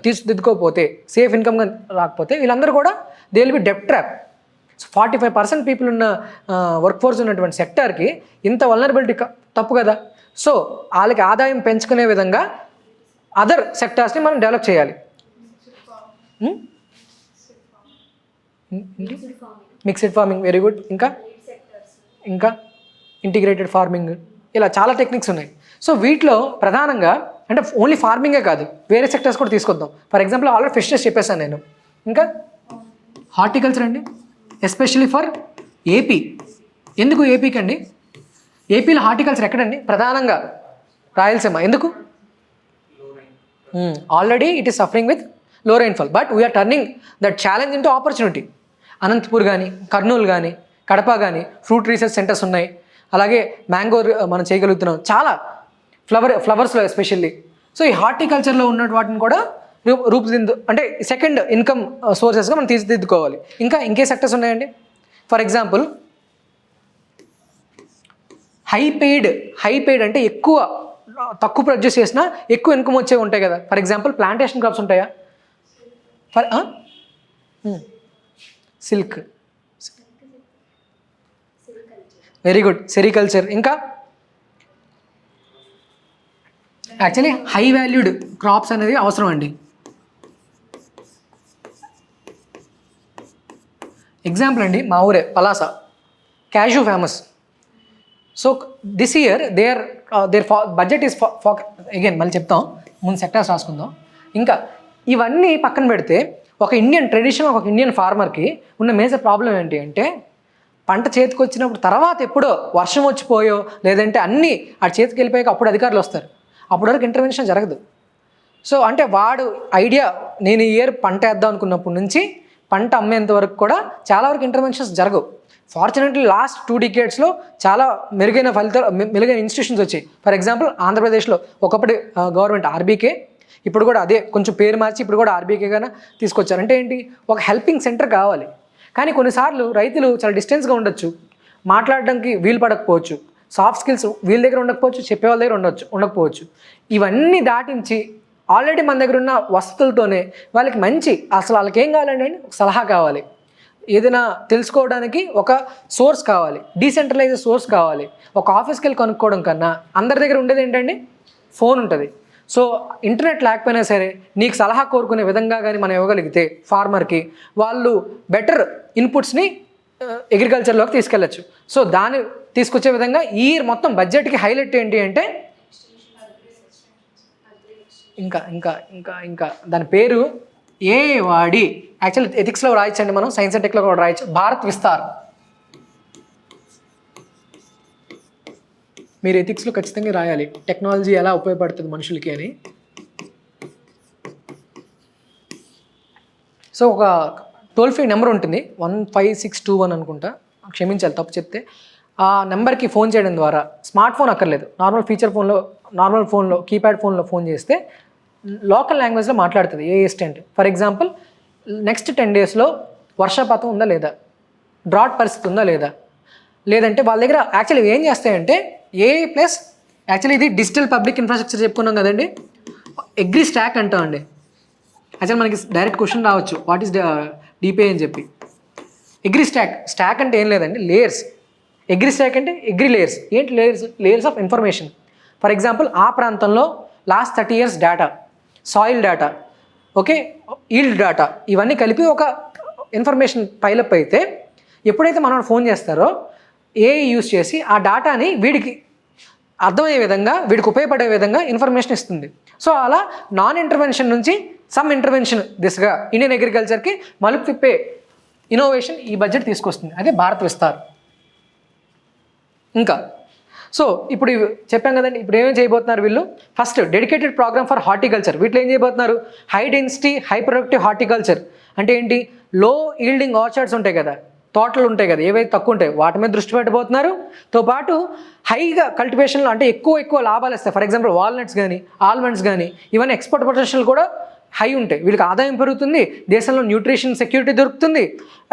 తీర్చిదిద్దుకోకపోతే, సేఫ్ ఇన్కమ్గా రాకపోతే వీళ్ళందరూ కూడా దే విల్ బి డెప్ట్ ట్రాప్. సో 45% పీపుల్ ఉన్న వర్క్ ఫోర్స్ ఉన్నటువంటి సెక్టార్కి ఇంత వల్నరబిలిటీ తప్పు కదా. సో వాళ్ళకి ఆదాయం పెంచుకునే విధంగా అదర్ సెక్టార్స్ని మనం డెవలప్ చేయాలి. Mixed farming, very good. ఇంకా ఇంటిగ్రేటెడ్ ఫార్మింగ్, ఇలా చాలా టెక్నిక్స్ ఉన్నాయి. సో వీటిలో ప్రధానంగా అంటే ఓన్లీ ఫార్మింగే కాదు, వేరే సెక్టర్స్ కూడా తీసుకొద్దాం. ఫర్ ఎగ్జాంపుల్ ఆల్రెడీ ఫిషెస్ చెప్పేసాను నేను. ఇంకా హార్టికల్చర్ అండి, ఎస్పెషల్లీ ఫర్ ఏపీ. ఎందుకు ఏపీకి అండి? ఏపీలో హార్టికల్చర్ ఎక్కడండి? ప్రధానంగా రాయలసీమ. ఎందుకు? Already it is suffering with low rainfall, but we're turning that challenge into opportunity. Anantapur కానీ, కర్నూలు కానీ, కడప కానీ ఫ్రూట్ రీసెర్చ్ సెంటర్స్ ఉన్నాయి. అలాగే మ్యాంగో మనం చేయగలుగుతున్నాం చాలా ఫ్లవర్స్లో ఎస్పెషల్లీ. సో ఈ హార్టికల్చర్లో ఉన్న వాటిని కూడా అంటే సెకండ్ ఇన్కమ్ సోర్సెస్గా మనం తీర్చిదిద్దుకోవాలి. ఇంకే సెక్టర్స్ ఉన్నాయండి? ఫర్ ఎగ్జాంపుల్ హై పెయిడ్ అంటే తక్కువ ప్రొడ్యూస్ చేసినా ఎక్కువ ఇన్కమ్ వచ్చేవి ఉంటాయి కదా. ఫర్ ఎగ్జాంపుల్ ప్లాంటేషన్ క్రాప్స్ ఉంటాయా? Silk, very good. సెరికల్చర్. ఇంకా యాక్చువల్లీ హై వాల్యూడ్ క్రాప్స్ అనేది అవసరం అండి. ఎగ్జాంపుల్ అండి, మా ఊరే Palasa, cashew famous. So this year their budget is again మళ్ళీ చెప్తాం, ముందు సెక్టార్స్ రాసుకుందాం. ఇంకా ఇవన్నీ పక్కన పెడితే ఒక ఇండియన్ ఫార్మర్కి ఉన్న మేజర్ ప్రాబ్లం ఏంటి అంటే, పంట చేతికి వచ్చినప్పుడు తర్వాత ఎప్పుడో వర్షం వచ్చిపోయో లేదంటే అన్నీ ఆ చేతికి వెళ్ళిపోయాక అప్పుడు అధికారులు వస్తారు, అప్పటి వరకు ఇంటర్వెన్షన్ జరగదు. సో అంటే వాడు ఐడియా, నేను ఈ ఇయర్ పంట వేద్దాం అనుకున్నప్పటి నుంచి పంట అమ్మేంత వరకు కూడా చాలా వరకు ఇంటర్వెన్షన్స్ జరగవు. ఫార్చునేట్లీ లాస్ట్ 2 decadesలో చాలా మెరుగైన ఇన్స్టిట్యూషన్స్ వచ్చాయి. ఫర్ ఎగ్జాంపుల్ ఆంధ్రప్రదేశ్లో ఒకప్పుడు గవర్నమెంట్ ఆర్బీకే, ఇప్పుడు కూడా అదే కొంచెం పేరు మార్చి ఇప్పుడు కూడా ఆర్బీకేగానే తీసుకొచ్చారు. అంటే ఏంటి, ఒక హెల్పింగ్ సెంటర్ కావాలి. కానీ కొన్నిసార్లు రైతులు చాలా డిస్టెన్స్గా ఉండొచ్చు, మాట్లాడడానికి వీలు పడకపోవచ్చు, సాఫ్ట్ స్కిల్స్ వీళ్ళ దగ్గర ఉండకపోవచ్చు, చెప్పే వాళ్ళ దగ్గర ఉండకపోవచ్చు. ఇవన్నీ దాటించి ఆల్రెడీ మన దగ్గర ఉన్న వసతులతోనే వాళ్ళకి అసలు వాళ్ళకి ఏం కావాలండి, ఒక సలహా కావాలి, ఏదైనా తెలుసుకోవడానికి ఒక సోర్స్ కావాలి, డీసెంట్రలైజ్డ్ సోర్స్ కావాలి. ఒక ఆఫీస్కి వెళ్ళి కొనుక్కోవడం కన్నా అందరి దగ్గర ఉండేది ఏంటండి, ఫోన్ ఉంటుంది. సో ఇంటర్నెట్ లేకపోయినా సరే నీకు సలహా కోరుకునే విధంగా కానీ మనం ఇవ్వగలిగితే ఫార్మర్కి, వాళ్ళు బెటర్ ఇన్పుట్స్ని అగ్రికల్చర్లోకి తీసుకెళ్ళచ్చు. సో దాన్ని తీసుకొచ్చే విధంగా ఈ మొత్తం బడ్జెట్కి హైలైట్ ఏంటి అంటే, ఇంకా దాని పేరు వాడి యాక్చువల్లీ ఎథిక్స్లో రాయొచ్చండి, మనం సైన్స్ అండ్ టెక్లో కూడా రాయొచ్చు, భారత్ విస్తార్. మీరు ఎథిక్స్లో ఖచ్చితంగా రాయాలి టెక్నాలజీ ఎలా ఉపయోగపడుతుంది మనుషులకి అని. సో ఒక టోల్ ఫ్రీ నెంబర్ ఉంటుంది, 15621 అనుకుంటా, క్షమించాలి తప్పు చెప్తే. ఆ నెంబర్కి ఫోన్ చేయడం ద్వారా, స్మార్ట్ ఫోన్ అక్కర్లేదు, నార్మల్ ఫోన్లో కీప్యాడ్ ఫోన్లో ఫోన్ చేస్తే లోకల్ లాంగ్వేజ్లో మాట్లాడుతుంది ఏ అసిస్టెంట్. ఫర్ ఎగ్జాంపుల్ నెక్స్ట్ 10 daysలో వర్షపాతం ఉందా లేదా, డ్రాట్ పరిస్థితి ఉందా లేదా, లేదంటే వాళ్ళ దగ్గర యాక్చువల్లీ ఏం చేస్తాయంటే యాక్చువల్లీ ఇది డిజిటల్ పబ్లిక్ ఇన్ఫ్రాస్ట్రక్చర్ చెప్పుకున్నాం కదండి, అగ్రి స్టాక్ అంటామండి. యాక్చువల్ మనకి డైరెక్ట్ క్వశ్చన్ రావచ్చు, వాట్ ఈస్ డిపిఐ అని చెప్పి. అగ్రి స్టాక్ అంటే ఏం లేదండి, లేయర్స్. అగ్రి స్టాక్ అంటే అగ్రి లేయర్స్. ఏంటి layers of information. For example ఆ ప్రాంతంలో last 30 years data, soil data, okay, yield data, ఇవన్నీ కలిపి ఒక ఇన్ఫర్మేషన్ పైలప్ అయితే ఎప్పుడైతే మనం ఫోన్ చేస్తారో ఏఐ యూస్ చేసి ఆ డేటాని వీడికి అర్థమయ్యే విధంగా, వీడికి ఉపయోగపడే విధంగా ఇన్ఫర్మేషన్ ఇస్తుంది. సో అలా నాన్ ఇంటర్వెన్షన్ నుంచి సమ్ ఇంటర్వెన్షన్ దిశగా ఇండియన్ అగ్రికల్చర్కి మలుపు తిప్పే ఇన్నోవేషన్ ఈ బడ్జెట్ తీసుకొస్తుంది, అదే భారత్ విస్తార్. ఇంకా సో ఇప్పుడు చెప్పాం కదండి, ఇప్పుడు ఏమేమి చేయబోతున్నారు వీళ్ళు. First dedicated programme for horticulture. వీటిలో ఏం చేయబోతున్నారు, high density high productive horticulture అంటే ఏంటి, లో ఈల్డింగ్ ఆర్చర్డ్స్ ఉంటాయి కదా, తోటలు ఉంటాయి కదా, ఏవైతే తక్కువ ఉంటాయి వాటి మీద దృష్టి పెట్టబోతున్నారు. తో పాటు హైగా కల్టివేషన్లో అంటే ఎక్కువ లాభాలు ఇస్తాయి. ఫర్ ఎగ్జాంపుల్ వాల్నట్స్ కానీ ఆల్మండ్స్ కానీ ఇవన్నీ ఎక్స్పోర్ట్ పొటెన్షియల్ కూడా హై ఉంటాయి. వీళ్ళకి ఆదాయం పెరుగుతుంది, దేశంలో న్యూట్రిషన్ సెక్యూరిటీ దొరుకుతుంది,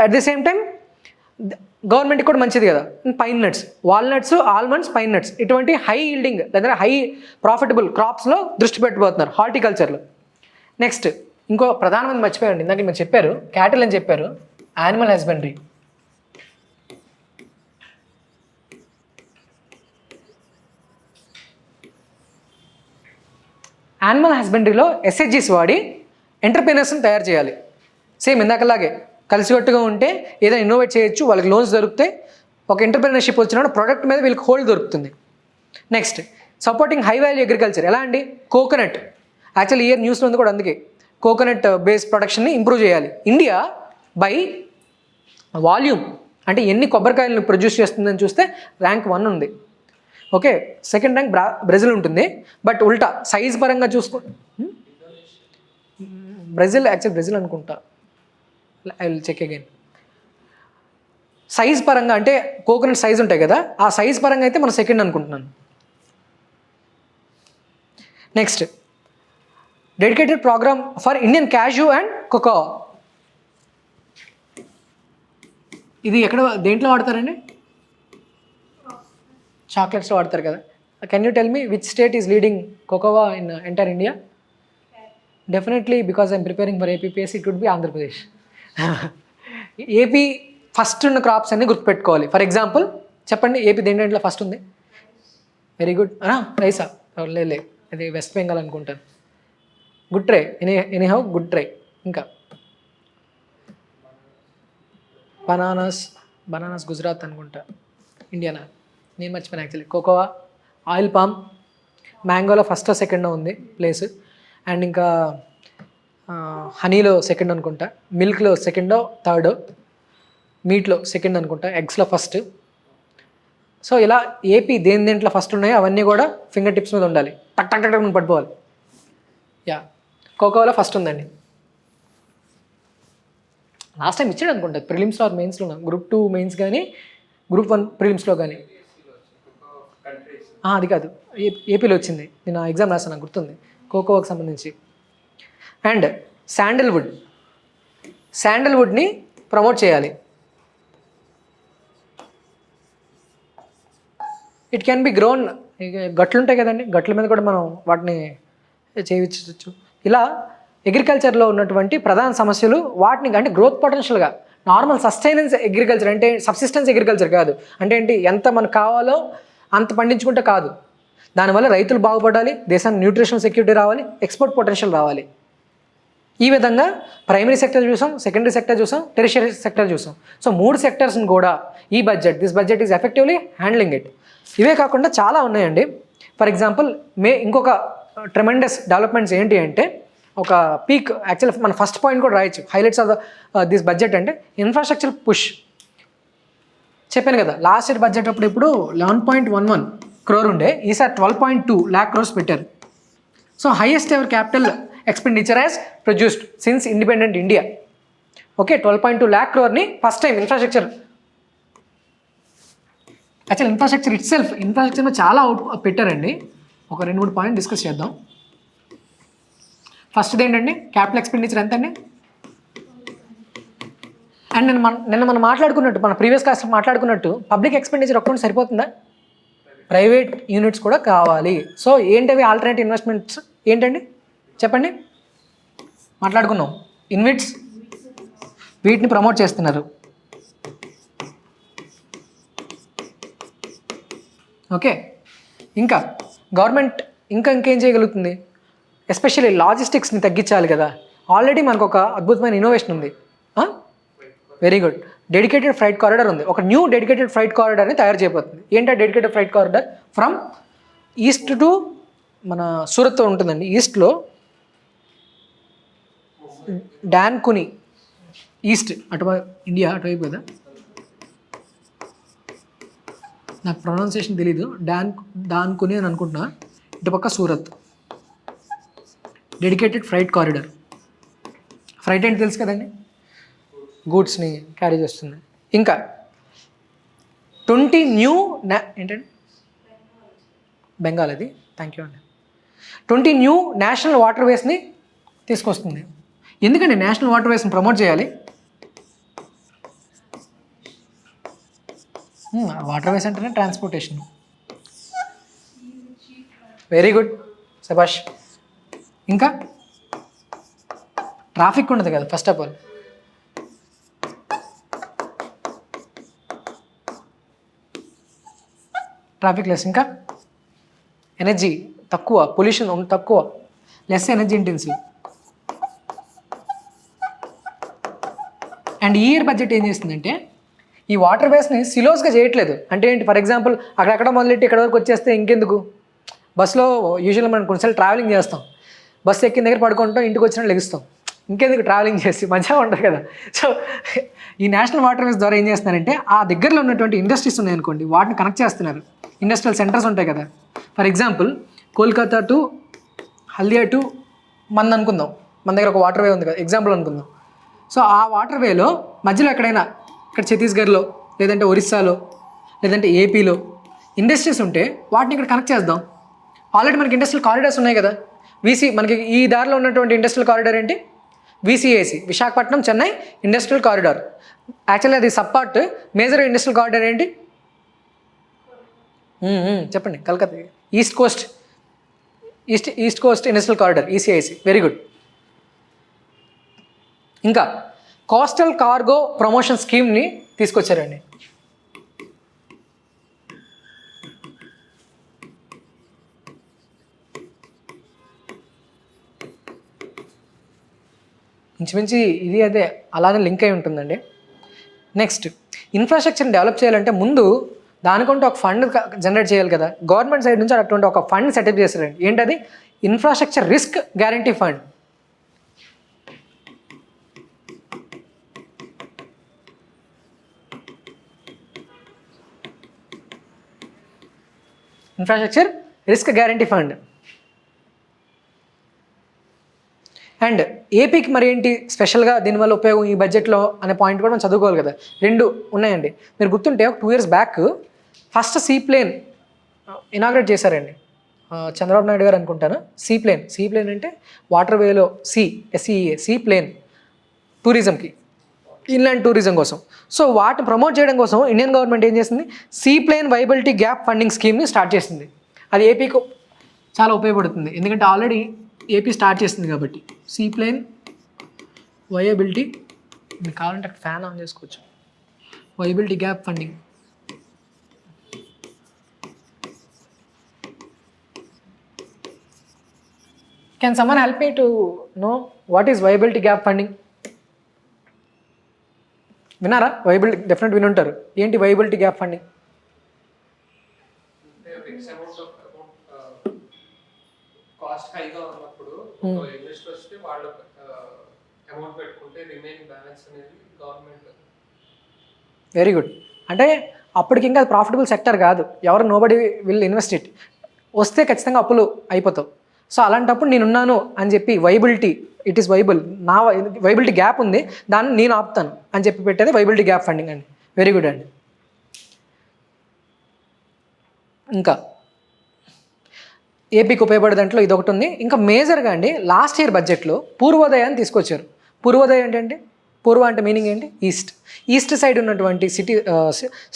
అట్ ది సేమ్ టైం గవర్నమెంట్కి కూడా మంచిది కదా. Pine nuts, walnuts, almonds, pine nuts ఇటువంటి హై ఈల్డింగ్ లేదా హై ప్రాఫిటబుల్ క్రాప్స్లో దృష్టి పెట్టబోతున్నారు హార్టికల్చర్లో. నెక్స్ట్ ఇంకో ప్రధానమంది మర్చిపోయారండి, ఇందాక మీరు చెప్పారు క్యాటిల్ అని చెప్పారు, యానిమల్ హస్బెండరీ. యానిమల్ హస్బెండరీలో ఎస్హెచ్జీస్ వాడి ఎంటర్ప్రీనర్స్ని తయారు చేయాలి. సేమ్ ఇందాకలాగే కలిసికట్టుగా ఉంటే ఏదైనా ఇన్నోవేట్ చేయొచ్చు, వాళ్ళకి లోన్స్ దొరుకుతాయి, ఒక ఎంటర్ప్రీనర్షిప్ వచ్చిన ప్రోడక్ట్ మీద వీళ్ళకి హోల్డ్ దొరుకుతుంది. Next supporting high value agriculture. ఎలా అండి, కోకోనట్. యాక్చువల్లీ ఇయర్ న్యూస్లో ఉంది కూడా, అందుకే కోకోనట్ బేస్డ్ ప్రొడక్షన్ని ఇంప్రూవ్ చేయాలి. ఇండియా బై వాల్యూమ్ అంటే ఎన్ని కొబ్బరికాయలను ప్రొడ్యూస్ చేస్తుందని చూస్తే ర్యాంక్ 1 ఉంది. ఓకే, సెకండ్ ర్యాంక్ బ్రెజిల్ ఉంటుంది. బట్ ఉల్టా సైజ్ పరంగా చూసుకో, బ్రెజిల్ అనుకుంటా, I will check again. Size పరంగా అంటే కోకోనట్ సైజ్ ఉంటాయి కదా, ఆ సైజ్ పరంగా అయితే మనం సెకండ్ అనుకుంటున్నాను. Next dedicated programme for Indian cashew and cocoa. ఇది ఎక్కడ దేంట్లో వాడతారండి, చాక్లెట్స్లో వాడతారు కదా. Can you tell me which state is leading cocoa in entire India? Definitely because I'm preparing for APPSC it would be Andhra Pradesh. AP first ఉన్న crops అన్ని గుర్తుపెట్టుకోవాలి. For example చెప్పండి, ఏపీ దేంట్లో ఫస్ట్ ఉంది? వెరీ గుడ్, రైసా? లే అది వెస్ట్ బెంగాల్ అనుకుంటాను. Good try, any how good try. ఇంకా బనానాస్ గుజరాత్ అనుకుంటా, ఇండియానా, నేను మర్చిపోయాను యాక్చువల్లీ. కోకోవా, ఆయిల్ పామ్, మ్యాంగోలో ఫస్ట్ సెకండ్ ఉంది ప్లేస్, అండ్ ఇంకా హనీలో సెకండ్ అనుకుంటా, మిల్క్లో సెకండో థర్డ్, మీట్లో సెకండ్ అనుకుంటా, ఎగ్స్లో ఫస్ట్. సో ఇలా ఏపీ దేంట్లో ఫస్ట్ ఉన్నాయో అవన్నీ కూడా ఫింగర్ టిప్స్ మీద ఉండాలి, టక్ టక్ టక్ టక్ పడిపోవాలి. యా, కోకోవాలో ఫస్ట్ ఉందండి. లాస్ట్ టైం ఇచ్చాడు అనుకుంటా ప్రిలిమ్స్లో ఆర్ మెయిన్స్లో, గ్రూప్ 2 మెయిన్స్ కానీ గ్రూప్ 1 ప్రిలిమ్స్లో కానీ. అది కాదు, ఏపీలో వచ్చింది, నేను ఆ ఎగ్జామ్ రాసాను, నాకు గుర్తుంది, కోకోవాకి సంబంధించి. అండ్ శాండల్వుడ్ని ప్రమోట్ చేయాలి. ఇట్ క్యాన్ బి గ్రోన్, గట్లు ఉంటాయి కదండి, గట్ల మీద కూడా మనం వాటిని చేయించవచ్చు. ఇలా అగ్రికల్చర్లో ఉన్నటువంటి ప్రధాన సమస్యలు వాటిని అంటే గ్రోత్ పొటెన్షియల్గా నార్మల్ సస్టైనెన్స్ అగ్రికల్చర్ అంటే సబ్సిస్టెన్స్ అగ్రికల్చర్ కాదు. అంటే ఏంటి, ఎంత మనకు కావాలో అంత పండించుకుంటే కాదు, దానివల్ల రైతులు బాగుపడాలి, దేశానికి న్యూట్రిషన్ సెక్యూరిటీ రావాలి, ఎక్స్పోర్ట్ పొటెన్షియల్ రావాలి. ఈ విధంగా ప్రైమరీ సెక్టర్ చూసాం, సెకండరీ సెక్టర్ చూసాం, టెరిషియరీ సెక్టర్ చూసాం. సో 3 సెక్టర్స్ని కూడా ఈ this budget is effectively handling it. ఇవే కాకుండా చాలా ఉన్నాయండి. ఫర్ ఎగ్జాంపుల్ ఇంకొక ట్రెమెండస్ డెవలప్మెంట్స్ ఏంటి అంటే, ఒక పీక్ యాక్చువల్ మన ఫస్ట్ పాయింట్ కూడా రాయొచ్చు, హైలైట్స్ ఆఫ్ దిస్ బడ్జెట్ అంటే ఇన్ఫ్రాస్ట్రక్చర్ పుష్. చెప్పాను కదా, లాస్ట్ ఇయర్ బడ్జెట్ అప్పుడు ఇప్పుడు 11.11 crore ఉండే, ఈసారి 12.2 lakh crores పెట్టారు. So highest ever capital expenditure has produced since independent India. Okay, 12.2 lakh crore first time infrastructure. Actual infrastructure చాలా పెట్టారండి. ఒక 2-3 పాయింట్ డిస్కస్ చేద్దాం. ఫస్ట్ది ఏంటండి, క్యాపిటల్ ఎక్స్పెండిచర్ ఎంత అండి? అండ్ నిన్న మనం మాట్లాడుకున్నట్టు, మన ప్రీవియస్ క్లాస్లో మాట్లాడుకున్నట్టు, పబ్లిక్ ఎక్స్పెండిచర్ ఒక్కటి సరిపోతుందా? ప్రైవేట్ యూనిట్స్ కూడా కావాలి. సో ఏంటవి ఆల్టర్నేటివ్ ఇన్వెస్ట్మెంట్స్ ఏంటండి చెప్పండి? మాట్లాడుకున్నాం, ఇన్విట్స్ వీటిని ప్రమోట్ చేస్తున్నారు. ఓకే, ఇంకా గవర్నమెంట్ ఇంకేం చేయగలుగుతుంది? ఎస్పెషల్లీ లాజిస్టిక్స్ని తగ్గించాలి కదా. ఆల్రెడీ మనకు ఒక అద్భుతమైన ఇన్నోవేషన్ ఉంది. Very good, dedicated freight corridor ఉంది. ఒక న్యూ డెడికేటెడ్ ఫ్రైట్ కారిడార్ని తయారు చేయబోతుంది. ఏంటంటే dedicated freight corridor from east to మన సూరత్ ఉంటుందండి. ఈస్ట్లో డాన్కుని, ఈస్ట్ ఇండియా అటువైపు కదా, నాకు ప్రొనౌన్సియేషన్ తెలీదు, డాన్కుని అని అనుకుంటున్నా. ఇటుపక్క Surat, dedicated freight corridor. Freight అంటే తెలుసు కదండి, గూడ్స్ని క్యారీ చేస్తుంది. ఇంకా 20 న్యూ ఏంటండి, బెంగాల్ అది, థ్యాంక్ యూ అండి. 20 న్యూ నేషనల్ వాటర్ వేస్ని తీసుకొస్తుంది. ఎందుకండి నేషనల్ వాటర్ వేస్ని ప్రమోట్ చేయాలి? వాటర్ వేస్ అంటేనే ట్రాన్స్పోర్టేషన్. వెరీ గుడ్, శభాష్. ఇంకా ట్రాఫిక్ ఉండదు కదా first of all. Traffic less. ఇంకా ఎనర్జీ తక్కువ, పొల్యూషన్ తక్కువ, లెస్ ఎనర్జీ ఇంటెన్సివ్. అండ్ ఈ ఇయర్ బడ్జెట్ ఏం చేస్తుందంటే ఈ వాటర్ వేస్ని సిలోస్గా చేయట్లేదు. అంటే ఏంటి, ఫర్ ఎగ్జాంపుల్ అక్కడక్కడ మొదలెట్టి ఇక్కడ వరకు వచ్చేస్తే ఇంకెందుకు, బస్సులో యూజువల్గా మనం కొన్నిసార్లు ట్రావెలింగ్ చేస్తాం, బస్సు ఎక్కిన దగ్గర పడుకుంటాం, ఇంటికి వచ్చినట్టు లెగుస్తాం, ఇంకెందుకు ట్రావెలింగ్ చేసి మజా ఉంటుంది కదా. సో ఈ నేషనల్ వాటర్ వేస్ ద్వారా ఏం చేస్తున్నారంటే ఆ దగ్గరలో ఉన్నటువంటి ఇండస్ట్రీస్ ఉన్నాయనుకోండి, వాటిని కనెక్ట్ చేస్తున్నారు. ఇండస్ట్రియల్ సెంటర్స్ ఉంటాయి కదా, for example Kolkata to Haldia to అనుకుందాం, మన దగ్గర ఒక వాటర్ వే ఉంది కదా ఎగ్జాంపుల్ అనుకుందాం. సో ఆ వాటర్ వేలో మధ్యలో ఎక్కడైనా ఇక్కడ ఛత్తీస్గఢ్లో లేదంటే ఒరిస్సాలో లేదంటే ఏపీలో ఇండస్ట్రీస్ ఉంటే వాటిని ఇక్కడ కనెక్ట్ చేద్దాం. ఆల్రెడీ మనకి ఇండస్ట్రియల్ కారిడార్స్ ఉన్నాయి కదా. మనకి ఈ దారిలో ఉన్నటువంటి ఇండస్ట్రియల్ కారిడార్ ఏంటి, VCIC, Visakhapatnam Chennai industrial corridor. Actually అది సబ్పార్ట్. మేజర్ ఇండస్ట్రియల్ కారిడార్ ఏంటి, చెప్పండి, Calcutta east coast industrial corridor, ECIC. Very good. ఇంకా కోస్టల్ కార్గో ప్రమోషన్ స్కీమ్ని తీసుకొచ్చారండి. ఇంచుమించి ఇది అదే అలానే లింక్ అయి ఉంటుందండి. నెక్స్ట్, ఇన్ఫ్రాస్ట్రక్చర్ని డెవలప్ చేయాలంటే ముందు దానికంటే ఒక ఫండ్ జనరేట్ చేయాలి కదా. గవర్నమెంట్ సైడ్ నుంచి అటువంటి ఒక ఫండ్ సెటప్ చేస్తారండి. ఏంటది, infrastructure risk guarantee fund. Infrastructure risk guarantee fund. And ఏపీకి మరి ఏంటి స్పెషల్గా దీనివల్ల ఉపయోగం ఈ బడ్జెట్లో అనే పాయింట్ కూడా మనం చదువుకోవాలి కదా. 2 ఉన్నాయండి. మీరు గుర్తుంటే ఒక 2 years back first seaplane inaugurate చేశారండి చంద్రబాబు నాయుడు గారు అనుకుంటాను. సీ ప్లేన్ అంటే వాటర్ వేలో సీ ప్లేన్ టూరిజంకి, ఇన్లాండ్ టూరిజం కోసం. సో వాటిని ప్రమోట్ చేయడం కోసం ఇండియన్ గవర్నమెంట్ ఏం చేసింది, seaplane viability gap funding స్కీమ్ని స్టార్ట్ చేసింది. అది ఏపీకి చాలా ఉపయోగపడుతుంది, ఎందుకంటే ఆల్రెడీ ఏపీ స్టార్ట్ చేసింది కాబట్టి. సీ ప్లేన్ వయబిలిటీ, మీకు కావాలంటే అక్కడ ఫ్యాన్ ఆన్ చేసుకోవచ్చు. Viability gap funding. Can someone help me to know what is viability gap funding? విన్నారా? వైబిలిటీ డెఫినెట్ వినుంటారు. ఏంటి వైబిలిటీ గ్యాప్ ఫండింగ్? కాస్ట్ హైగా ఉన్నప్పుడు ఇన్వెస్టర్ వస్తే వాళ్ళు అమౌంట్ పెట్టుకుంటే రిమైనింగ్ బ్యాలెన్స్ అనేది గవర్నమెంట్. Very good. అంటే అప్పటికి ఇంకా ప్రాఫిటబుల్ సెక్టర్ కాదు, ఎవరు నోబడి విల్ ఇన్వెస్ట్ ఇట్. వస్తే ఖచ్చితంగా అప్పులు అయిపోతావు. సో అలాంటప్పుడు నేనున్నాను అని చెప్పి వైబిలిటీ, ఇట్ ఈస్ వైబుల్, నా వైబిలిటీ గ్యాప్ ఉంది, దాన్ని నేను ఆపుతాను అని చెప్పి పెట్టేది వైబిలిటీ గ్యాప్ ఫండింగ్ అండి. వెరీ గుడ్ అండి. ఇంకా ఏపీకి ఉపయోగపడే దాంట్లో ఇది ఒకటి ఉంది. ఇంకా మేజర్గా అండి లాస్ట్ ఇయర్ బడ్జెట్లో పూర్వోదయాన్ని తీసుకొచ్చారు. పూర్వోదయం ఏంటంటే, పూర్వ అంటే మీనింగ్ ఏంటి, ఈస్ట్ సైడ్ ఉన్నటువంటి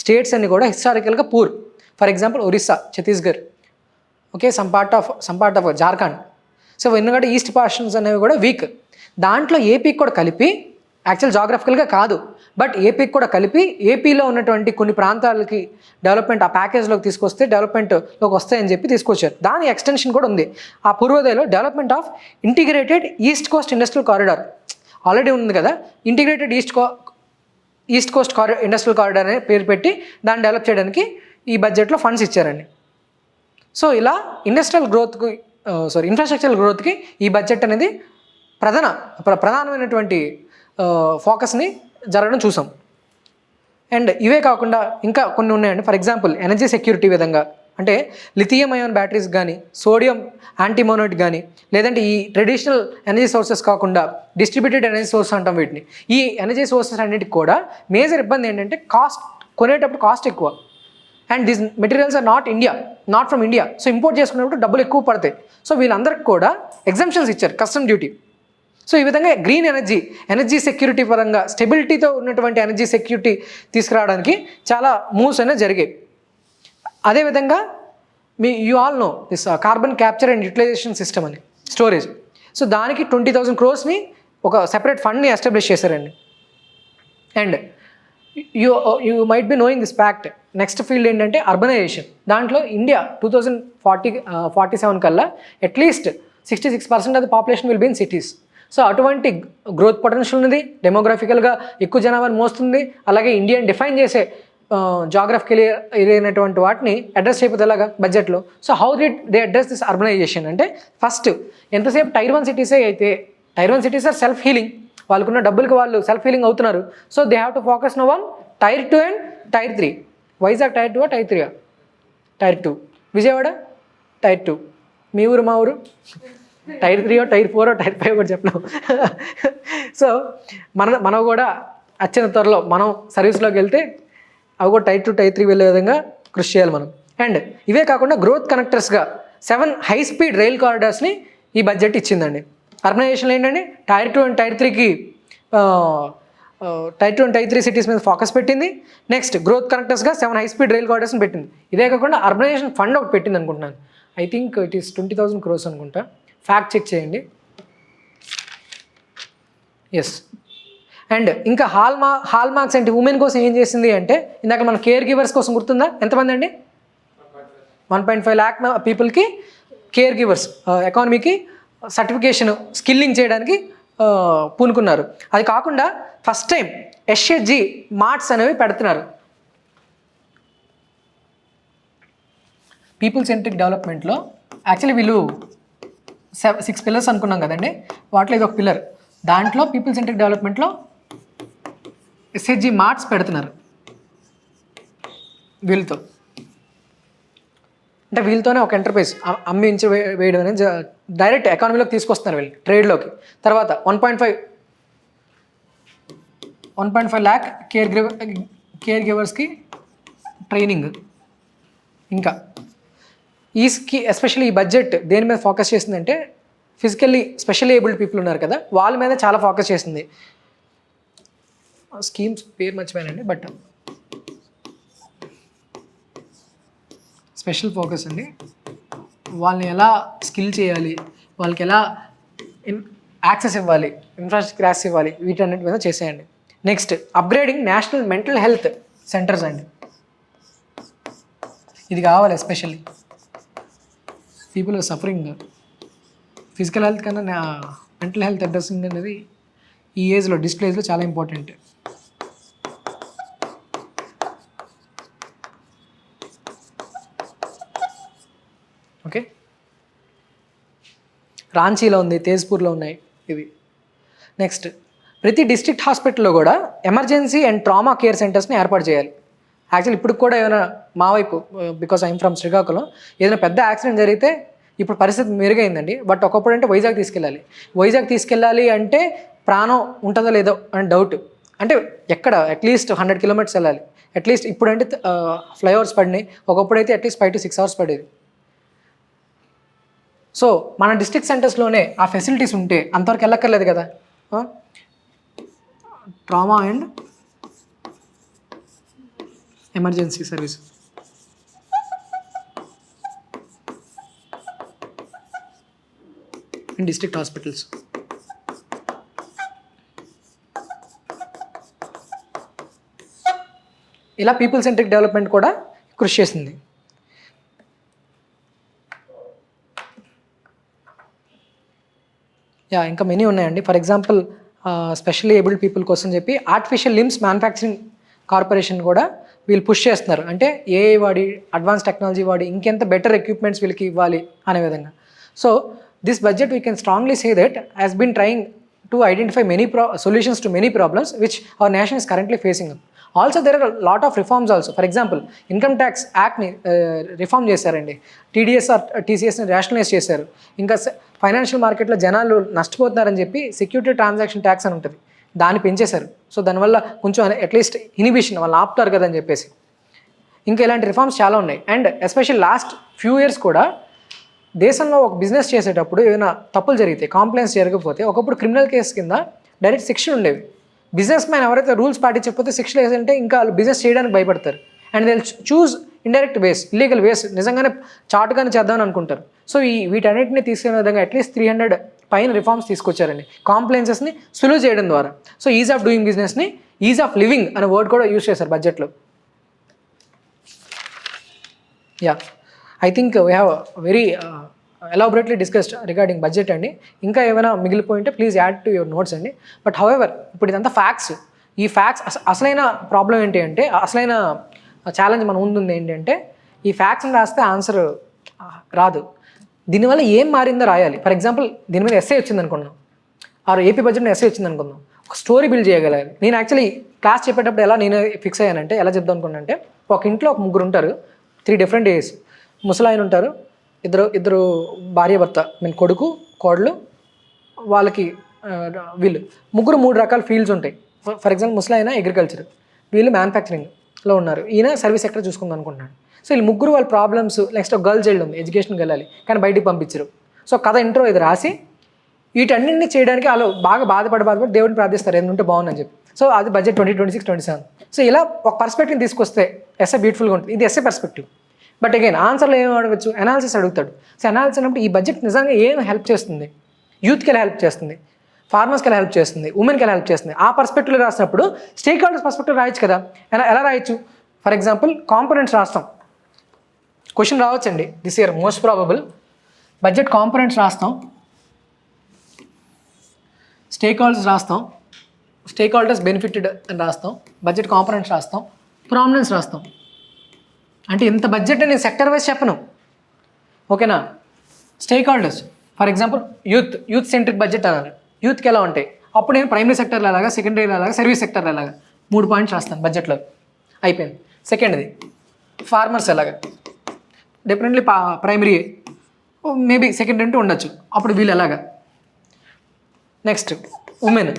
స్టేట్స్ అన్ని కూడా హిస్టారికల్గా poor. For example Orissa, Chhattisgarh, okay, some part of Jharkhand. So ఎందుకంటే ఈస్ట్ పార్షన్స్ అనేవి కూడా వీక్. దాంట్లో ఏపీకి కూడా కలిపి, యాక్చువల్ జాగ్రఫికల్గా కాదు బట్ ఏపీకి కూడా కలిపి ఏపీలో ఉన్నటువంటి కొన్ని ప్రాంతాలకి డెవలప్మెంట్ ఆ ప్యాకేజ్లోకి తీసుకొస్తే డెవలప్మెంట్లోకి వస్తాయని చెప్పి తీసుకొచ్చారు. దాని ఎక్స్టెన్షన్ కూడా ఉంది. ఆ పూర్వోదయలో development of integrated east coast industrial corridor already ఉంది కదా. Integrated east coast industrial corridor అనే పేరు పెట్టి దాన్ని డెవలప్ చేయడానికి ఈ బడ్జెట్లో ఫండ్స్ ఇచ్చారండి. సో ఇలా ఇన్ఫ్రాస్ట్రక్చర్ గ్రోత్కి ఈ బడ్జెట్ అనేది ప్రధానమైనటువంటి ఫోకస్ని జరగడం చూసాం. అండ్ ఇవే కాకుండా ఇంకా కొన్ని ఉన్నాయండి. ఫర్ ఎగ్జాంపుల్ ఎనర్జీ సెక్యూరిటీ విధంగా, అంటే లిథియం అయాన్ బ్యాటరీస్ కానీ, సోడియం యాంటీమోనోట్ కానీ, లేదంటే ఈ ట్రెడిషనల్ ఎనర్జీ సోర్సెస్ కాకుండా డిస్ట్రిబ్యూటెడ్ ఎనర్జీ సోర్స్ అంటాం వీటిని. ఈ ఎనర్జీ సోర్సెస్ అన్నిటికి కూడా మేజర్ ఇబ్బంది ఏంటంటే కొనేటప్పుడు కాస్ట్ ఎక్కువ. And these materials are not from India. So import చేసుకున్నప్పుడు డబ్బులు ఎక్కువ పడతాయి. సో వీళ్ళందరికీ కూడా ఎగ్జామ్షన్స్ ఇచ్చారు కస్టమ్ డ్యూటీ. సో ఈ విధంగా గ్రీన్ ఎనర్జీ సెక్యూరిటీ పరంగా స్టెబిలిటీతో ఉన్నటువంటి ఎనర్జీ సెక్యూరిటీ తీసుకురావడానికి చాలా మూవ్స్ అనేవి జరిగాయి. అదేవిధంగా you all know this carbon capture and utilisation system అని స్టోరేజ్. సో దానికి 20,000 crores ఒక సెపరేట్ ఫండ్ని ఎస్టాబ్లిష్ చేశారండి. And you might be knowing this fact. Next field ఏంటంటే అర్బనైజేషన్. దాంట్లో ఇండియా 2047 కల్లా at least 66% of the population will be in cities. So అటువంటి growth potential ఉంది, డెమోగ్రఫికల్గా ఎక్కువ జనాభాని మోస్తుంది. అలాగే ఇండియాని డిఫైన్ చేసే జాగ్రఫికల్ ఏరియా అయినటువంటి వాటిని అడ్రస్ చేయకపోతే ఎలాగా బడ్జెట్లో. So how they address this urbanisation అంటే, ఫస్ట్ ఎంతసేపు Tier 1 సిటీసే అయితే, Tier 1 cities are self healing, వాళ్ళకున్న డబ్బులకి వాళ్ళు సెల్ఫ్ హీలింగ్ అవుతున్నారు. So they have to focus no on Tier 2 and Tier 3. Vizag Tier 2 Tier 3? Tier 2. Vijayawada Tier 2. మీ ఊరు మా ఊరు Tier 3 Tier 4 Tier 5 కూడా చెప్పలేము. సో మనం కూడా అత్యంత త్వరలో మనం సర్వీస్లోకి వెళ్తే అవి కూడా Tier 2 Tier 3 వెళ్ళే విధంగా కృషి చేయాలి మనం. అండ్ ఇవే కాకుండా గ్రోత్ కనెక్టర్స్గా 7 హై స్పీడ్ రైల్ కారిడార్స్ని ఈ బడ్జెట్ ఇచ్చిందండి. అర్బనైజేషన్లో ఏంటంటే Tier 2 అండ్ Tier 3కి Tier 2 అండ్ Tier 3 సిటీస్ మీద ఫోకస్ పెట్టింది. నెక్స్ట్ గ్రోత్ కనెక్టర్స్గా 7 హై స్పీడ్ రైల్ కారిడార్స్ని పెట్టింది. ఇదే కాకుండా అర్బనైజేషన్ ఫండ్ ఒకటి పెట్టింది అనుకుంటున్నాను. I think it is 20,000 crores అనుకుంటా. ఫ్యాక్ట్ చెక్ చేయండి. ఎస్. అండ్ ఇంకా హాల్ మార్క్స్ అంటే ఉమెన్ కోసం ఏం చేసింది అంటే, ఇందాక మన కేర్ గివర్స్ కోసం గుర్తుందా? ఎంతమంది అండి? 1.5 lakh పీపుల్కి కేర్ గివర్స్ ఎకానమీకి సర్టిఫికేషన్ స్కిల్లింగ్ చేయడానికి పూనుకున్నారు. అది కాకుండా ఫస్ట్ టైం SHG మార్ట్స్ అనేవి పెడుతున్నారు. పీపుల్ సెంట్రిక్ డెవలప్మెంట్లో యాక్చువల్లీ వీళ్ళు 6 పిల్లర్స్ అనుకున్నాం కదండి, వాటిలో ఇది ఒక పిల్లర్. దాంట్లో పీపుల్ సెంట్రిక్ డెవలప్మెంట్లో SHG మార్ట్స్ పెడుతున్నారు వీళ్ళతో. అంటే వీళ్ళతోనే ఒక ఎంటర్ప్రైజ్ అమ్మించి వేయడం అనేది డైరెక్ట్ ఎకానమీలోకి తీసుకొస్తున్నారు వీళ్ళు, ట్రేడ్లోకి. తర్వాత 1.5 lakh కేర్ గివర్స్కి ట్రైనింగ్. ఇంకా ఎస్పెషల్లీ ఈ బడ్జెట్ దేని మీద ఫోకస్ చేసిందంటే, ఫిజికల్లీ స్పెషల్లీ ఏబుల్డ్ పీపుల్ ఉన్నారు కదా, వాళ్ళ మీద చాలా ఫోకస్ చేసింది. స్కీమ్స్ పేరు మర్చిపోయానండి, బట్ స్పెషల్ ఫోకస్ అండి. వాళ్ళని ఎలా స్కిల్ చేయాలి, వాళ్ళకి ఎలా యాక్సెస్ ఇవ్వాలి, ఇన్ఫ్రాస్ట్రక్చర్ యాక్సెస్ ఇవ్వాలి, వీటన్నిటి మీద చేసేయండి. Next upgrading national mental health centres అండి. ఇది కావాలి. Especially people are suffering. Physical health కన్నా మెంటల్ హెల్త్ అడ్రసింగ్ అనేది ఈ ఏజ్లో, డిజిటల్ ఏజ్లో చాలా ఇంపార్టెంట్. ఓకే, రాంచీలో ఉంది, తేజ్పూర్లో ఉన్నాయి ఇవి. నెక్స్ట్ ప్రతి డిస్ట్రిక్ట్ హాస్పిటల్లో కూడా ఎమర్జెన్సీ అండ్ ట్రామా కేర్ సెంటర్స్ని ఏర్పాటు చేయాలి. యాక్చువల్లీ ఇప్పుడు కూడా ఏమైనా మా వైపు, బికాస్ ఐఎమ్ ఫ్రమ్ శ్రీకాకుళం, ఏదైనా పెద్ద యాక్సిడెంట్ జరిగితే ఇప్పుడు పరిస్థితి మెరుగైందండి. బట్ ఒకప్పుడు అంటే వైజాగ్ తీసుకెళ్ళాలి అంటే ప్రాణం ఉంటుందో లేదో అని డౌట్. అంటే ఎక్కడ అట్లీస్ట్ 100 kilometers వెళ్ళాలి. అట్లీస్ట్ ఇప్పుడంటే ఫ్లైఓవర్స్ పడినాయి, ఒకప్పుడు అయితే అట్లీస్ట్ 5 to 6 hours పడేది. సో మన డిస్ట్రిక్ట్ సెంటర్స్లోనే ఆ ఫెసిలిటీస్ ఉంటే అంతవరకు వెళ్ళక్కర్లేదు కదా. Trauma and emergency service. In district hospitals. ఇలా పీపుల్ సెంట్రిక్ డెవలప్మెంట్ కూడా కృషి చేసింది. ఇంకా మెనీ ఉన్నాయండి. For example specially abled people కోసం చెప్పి ఆర్టిఫిషియల్ లిమ్స్ మ్యానుఫ్యాక్చరింగ్ కార్పొరేషన్ కూడా వీళ్ళు పుష్ చేస్తున్నారు. అంటే ఏఐ వాడి, అడ్వాన్స్ టెక్నాలజీ వాడి ఇంకెంత బెటర్ ఎక్విప్మెంట్స్ వీళ్ళకి ఇవ్వాలి అనే విధంగా. So this budget we can strongly say that has been trying to identify many solutions to many problems which our nation is currently facing. Also there are lot of reforms also. For example income tax యాక్ట్ని reform చేశారండి. TDS టీసీఎస్ని rationalise చేశారు. ఇంకా financial మార్కెట్లో జనాలు నష్టపోతున్నారని చెప్పి security transaction tax అని ఉంటుంది, దాన్ని పెంచేశారు. సో దానివల్ల కొంచెం అట్లీస్ట్ ఇనిబిషన్ వాళ్ళు ఆపుతారు కదా అని చెప్పేసి. ఇంకా ఇలాంటి రిఫార్మ్స్ చాలా ఉన్నాయి. And especially last few years కూడా దేశంలో ఒక బిజినెస్ చేసేటప్పుడు ఏదైనా తప్పులు జరిగితే, కాంప్లైంట్స్ జరగకపోతే ఒకప్పుడు క్రిమినల్ కేసు కింద డైరెక్ట్ శిక్షలు ఉండేవి. బిజినెస్ మ్యాన్ ఎవరైతే రూల్స్ పాటించకపోతే శిక్షలు వేసంటే ఇంకా వాళ్ళు బిజినెస్ చేయడానికి భయపడతారు. And they choose indirect ways, illegal ways, నిజంగానే చాటుగానే చేద్దామని అనుకుంటారు. సో వీటన్నిటిని తీసుకునే విధంగా అట్లీస్ట్ 300 పైన రిఫార్మ్స్ తీసుకొచ్చారండి కాంప్లైన్సెస్ని సులువు చేయడం ద్వారా. సో ఈజ్ ఆఫ్ డూయింగ్ బిజినెస్ని ఈజ్ ఆఫ్ లివింగ్ అనే వర్డ్ కూడా యూజ్ చేశారు బడ్జెట్లో. Yeah, I think we have very elaborately discussed regarding budget అండి. ఇంకా ఏమైనా మిగిలిపోయింటే please add to your notes అండి. బట్ హౌఎవర్ ఇప్పుడు ఇదంతా ఫ్యాక్ట్స్. ఈ ఫ్యాక్ట్స్ అసలైన ప్రాబ్లం ఏంటి అంటే, అసలైన ఛాలెంజ్ మన ముందుంది ఏంటంటే, ఈ ఫ్యాక్ట్స్ని రాస్తే ఆన్సర్ రాదు. దీనివల్ల ఏం మారిందో రాయాలి. ఫర్ ఎగ్జాంపుల్ దీని మీద ఎస్ఏ వచ్చింది అనుకున్నాం, ఆ ఏపీ బడ్జెట్ ఎస్ఏ వచ్చింది అనుకుందాం, ఒక స్టోరీ బిల్డ్ చేయగలగాలి. నేను యాక్చువల్లీ క్లాస్ చెప్పేటప్పుడు ఎలా నేను ఫిక్స్ అయ్యానంటే, ఎలా చెప్దాం అనుకున్నా అంటే, ఒక ఇంట్లో ఒక ముగ్గురు ఉంటారు, 3 డిఫరెంట్ ఏజ్. ముసలాయన ఉంటారు, ఇద్దరు భార్య భర్త, కొడుకు కోడలు, వాళ్ళకి వీళ్ళు ముగ్గురు 3 రకాల ఫీల్డ్స్ ఉంటాయి. ఫర్ ఎగ్జాంపుల్ ముసలాయన అగ్రికల్చర్, వీళ్ళు మ్యానుఫ్యాక్చరింగ్లో ఉన్నారు, ఈయన సర్వీస్ సెక్టర్ చూసుకుందాం అనుకుంటున్నాడు. సో వీళ్ళు ముగ్గురు వాళ్ళ ప్రాబ్లమ్స్, నెక్స్ట్ ఒక గర్ల్ చైల్డ్ ఉంది, ఎడ్యుకేషన్కి వెళ్ళాలి కానీ బయటికి పంపించరు. సో కథ ఇంట్రో ఇది రాసి వీటన్నింటినీ చేయడానికి వాళ్ళు బాగా బాధపడి దేవుడిని ప్రార్థిస్తారు ఏదంటే బాగుందని చెప్పి. సో అది బడ్జెట్ 2026-27. సో ఇలా ఒక పర్స్పెక్టివ్ తీసుకొస్తే ఎస్ఏ బ్యూటిఫుల్గా ఉంటుంది. ఇది ఎస్ఏ పర్స్పెక్టివ్. బట్ అగైన్ ఆన్సర్లో ఏం అడగచ్చు, అనాలిసిస్ అడుగుతాడు. సో అనాలిసిస్ అన్నప్పుడు ఈ బడ్జెట్ నిజంగా ఏం హెల్ప్ చేస్తుంది, యూత్కి ఎలా హెల్ప్ చేస్తుంది, ఫార్మర్స్కి ఎలా హెల్ప్ చేస్తుంది, ఉమెన్కి ఎలా హెల్ప్ చేస్తుంది, ఆ పర్స్పెక్టివ్లో రాసినప్పుడు స్టేక్ హోల్డర్స్ పర్స్పెక్టివ్ రాయొచ్చు కదా. ఎలా రాయొచ్చు? ఫర్ ఎగ్జాంపుల్ కాంపోనెంట్స్ రాస్తాం, క్వశ్చన్ రావచ్చండి this year most probable. Budget components రాస్తాం, స్టేక్ హోల్డర్స్ రాస్తాం, స్టేక్ హోల్డర్స్ బెనిఫిటెడ్ అని రాస్తాం, బడ్జెట్ కాంపోనెంట్స్ రాస్తాం, ప్రామినెన్స్ రాస్తాం. అంటే ఇంత బడ్జెట్ నేను సెక్టర్ వైజ్ చెప్పను, ఓకేనా. Stake holders for example youth centric budget అన్నారు, యూత్కి ఎలా ఉంటాయి, అప్పుడు నేను ప్రైమరీ సెక్టర్లో ఎలాగా, సెకండరీలో ఎలాగా, సర్వీస్ సెక్టర్లో ఎలాగా 3 పాయింట్స్ రాస్తాను బడ్జెట్లో, అయిపోయింది. సెకండ్ది ఫార్మర్స్ ఎలాగా, డెఫినెట్లీ ప్రైమరీ మేబీ సెకండ్ అంటూ ఉండొచ్చు, అప్పుడు వీళ్ళు ఎలాగా. నెక్స్ట్ ఉమెన్,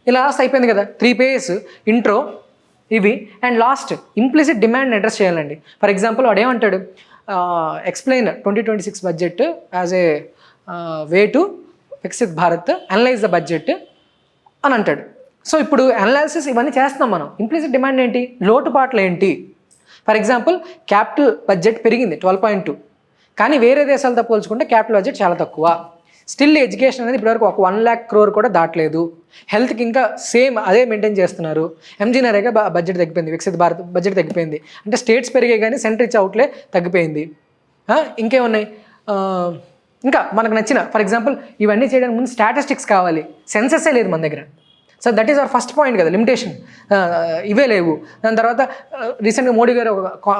ఇలా లాస్ట్ అయిపోయింది కదా. 3 పేజెస్ ఇంట్రో ఇవి, అండ్ లాస్ట్ ఇంప్లిసిట్ డిమాండ్ని అడ్రస్ చేయాలండి. ఫర్ ఎగ్జాంపుల్ వాడు ఏమంటాడు, explain 2026 budget as a way to Viksit Bharat, analyse the budget అని అంటాడు. సో ఇప్పుడు అనాలిసిస్ ఇవన్నీ చేస్తున్నాం మనం. ఇంప్లిసిట్ డిమాండ్ ఏంటి, లోటుపాట్లు ఏంటి. ఫర్ ఎగ్జాంపుల్ క్యాపిటల్ బడ్జెట్ పెరిగింది 12.2, కానీ వేరే దేశాలతో పోల్చుకుంటే క్యాపిటల్ బడ్జెట్ చాలా తక్కువ. స్టిల్ ఎడ్యుకేషన్ అనేది ఇప్పటివరకు ఒక 1 lakh crore కూడా దాటలేదు. హెల్త్కి ఇంకా సేమ్ అదే మెయింటైన్ చేస్తున్నారు. MGNREGA బడ్జెట్ తగ్గిపోయింది, వికసిత్ భారత్ బడ్జెట్ తగ్గిపోయింది. అంటే స్టేట్స్ పెరిగాయి కానీ సెంటర్ ఇచ్చే అవుట్లే తగ్గిపోయింది. ఇంకేమున్నాయి, ఇంకా మనకు నచ్చిన ఫర్ ఎగ్జాంపుల్ ఇవన్నీ చేయడానికి ముందు స్టాటిస్టిక్స్ కావాలి, సెన్సెస్సే లేదు మన దగ్గర. So that is our first point కదా, లిమిటేషన్. ఇవే లేవు. దాని తర్వాత రీసెంట్గా మోడీ గారు ఒక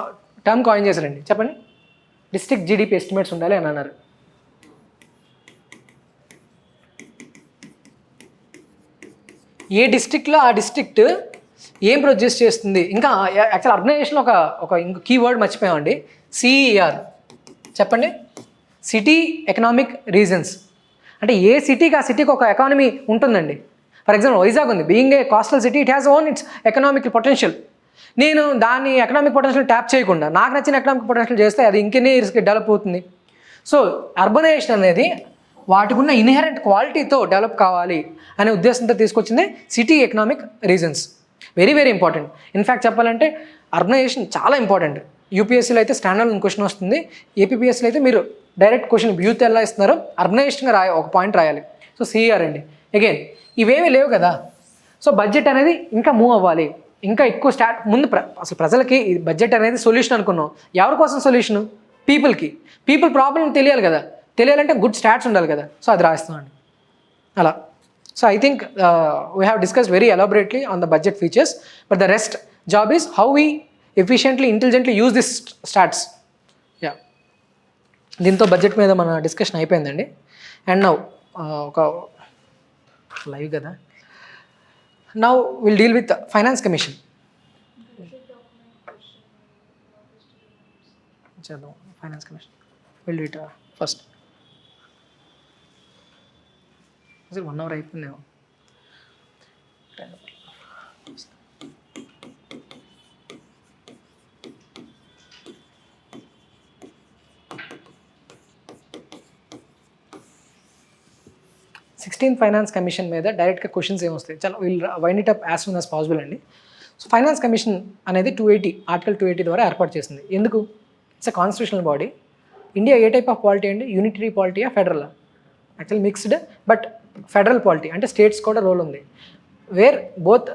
టర్మ్ కాయిన్ చేశారండి, చెప్పండి. డిస్ట్రిక్ట్ GDP ఎస్టిమేట్స్ ఉండాలి అని అన్నారు. ఏ డిస్ట్రిక్ట్లో ఆ డిస్ట్రిక్ట్ ఏం ప్రొడ్యూస్ చేస్తుంది. ఇంకా యాక్చువల్ అర్గనైజేషన్లో ఒక ఇంకో కీవర్డ్ మర్చిపోయామండి, CER. చెప్పండి, సిటీ ఎకనామిక్ రీజన్స్. అంటే ఏ సిటీకి ఆ సిటీకి ఒక ఎకానమీ ఉంటుందండి. ఫర్ ఎగ్జాంపుల్ వైజాగ్ ఉంది, being a coastal city it has own it's economic potential. నేను దాన్ని ఎకనామిక్ పొటెన్షియల్ ట్యాప్ చేయకుండా నాకు నచ్చిన ఎకనామిక్ పొటెన్షియల్ చేస్తే అది ఇంకెన్ని ఇయర్స్కి డెవలప్ అవుతుంది. సో అర్బనైజేషన్ అనేది వాటికి ఉన్న ఇన్హెరెంట్ క్వాలిటీతో డెవలప్ కావాలి అనే ఉద్దేశంతో తీసుకొచ్చింది city economic reasons. Very very important. In fact చెప్పాలంటే అర్బనైజేషన్ చాలా ఇంపార్టెంట్. యూపీఎస్సీలో అయితే స్టాండర్డ్ క్వశ్చన్ వస్తుంది, ఏపీపీఎస్సీలో అయితే మీరు డైరెక్ట్ క్వశ్చన్ యూత్ ఎలా ఇస్తున్నారో అర్బనైజేషన్గా ఒక పాయింట్ రాయాలి. సో CER అండి. అగైన్ ఇవేమీ లేవు కదా. సో బడ్జెట్ అనేది ఇంకా మూవ్ అవ్వాలి, ఇంకా ఎక్కువ ముందు అసలు ప్రజలకి ఈ బడ్జెట్ అనేది సొల్యూషన్ అనుకున్నాం. ఎవరి కోసం సొల్యూషను? పీపుల్కి. పీపుల్ ప్రాబ్లం తెలియాలి కదా, తెలియాలంటే గుడ్ స్టాట్స్ ఉండాలి కదా. సో అది రాస్తామండి అలా. So I think we have discussed very elaborately on the budget features, but the rest job is how we efficiently intelligently use this stats. Yeah, దీంతో బడ్జెట్ మీద మన డిస్కషన్ అయిపోయిందండి. అండ్ నౌ ఒక లైవ్ కదా, now will deal with finance commission. చేద్దాం. Finance commission will it first. అసలు 1 hour అయిపోయిందేమో. Sixteenth finance commission మీద డైరెక్ట్గా క్వశ్చన్స్ ఏమొస్తాయి, చాలా will wind it up as soon as possible అండి. సో ఫైనాన్స్ కమిషన్ అనేది 280 ఆర్టికల్ 280 ద్వారా ఏర్పాటు చేసింది. ఎందుకు? It's a constitutional body. India ఏ టైప్ ఆఫ్ పాలిటీ అండి? యూనిటరీ పాలిటీయా federal? Actual mixed, but federal polity అంటే స్టేట్స్ కూడా రోల్ ఉంది. Where both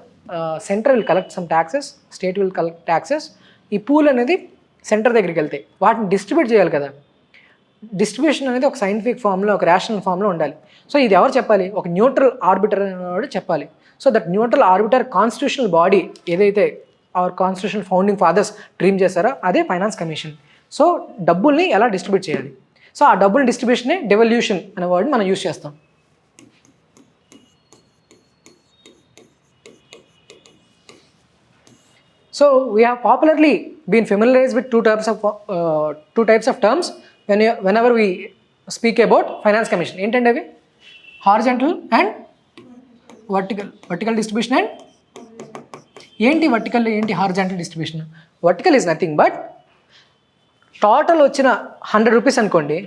central will collect some taxes, state will collect taxes. ఈ పూల్ అనేది సెంటర్ దగ్గరికి వెళ్తాయి, వాటిని డిస్ట్రిబ్యూట్ చేయాలి కదా. డిస్ట్రిబ్యూషన్ అనేది ఒక సైంటిఫిక్ ఫామ్లో, ఒక రేషనల్ ఫామ్లో ఉండాలి. సో ఇది ఎవరు చెప్పాలి? ఒక న్యూట్రల్ ఆర్బిటర్ అనేవాడు చెప్పాలి. So that neutral arbiter constitutional body ఏదైతే our constitutional founding fathers dream చేశారో అదే ఫైనాన్స్ కమిషన్. సో డబ్బుల్ని ఎలా డిస్ట్రిబ్యూట్ చేయాలి? సో ఆ డబ్బుల డిస్ట్రిబ్యూషనే డెవల్యూషన్ అనే వర్డ్ని మనం యూస్ చేస్తాం. So we have popularly been familiarized with two types of terms whenever we speak about finance commission. ఏంటంటే అవి? Horizontal and vertical distribution. And ఏంటి వర్టికల్, ఏంటి horizontal distribution? Vertical is nothing but total వచ్చిన 100 rupees అనుకోండి,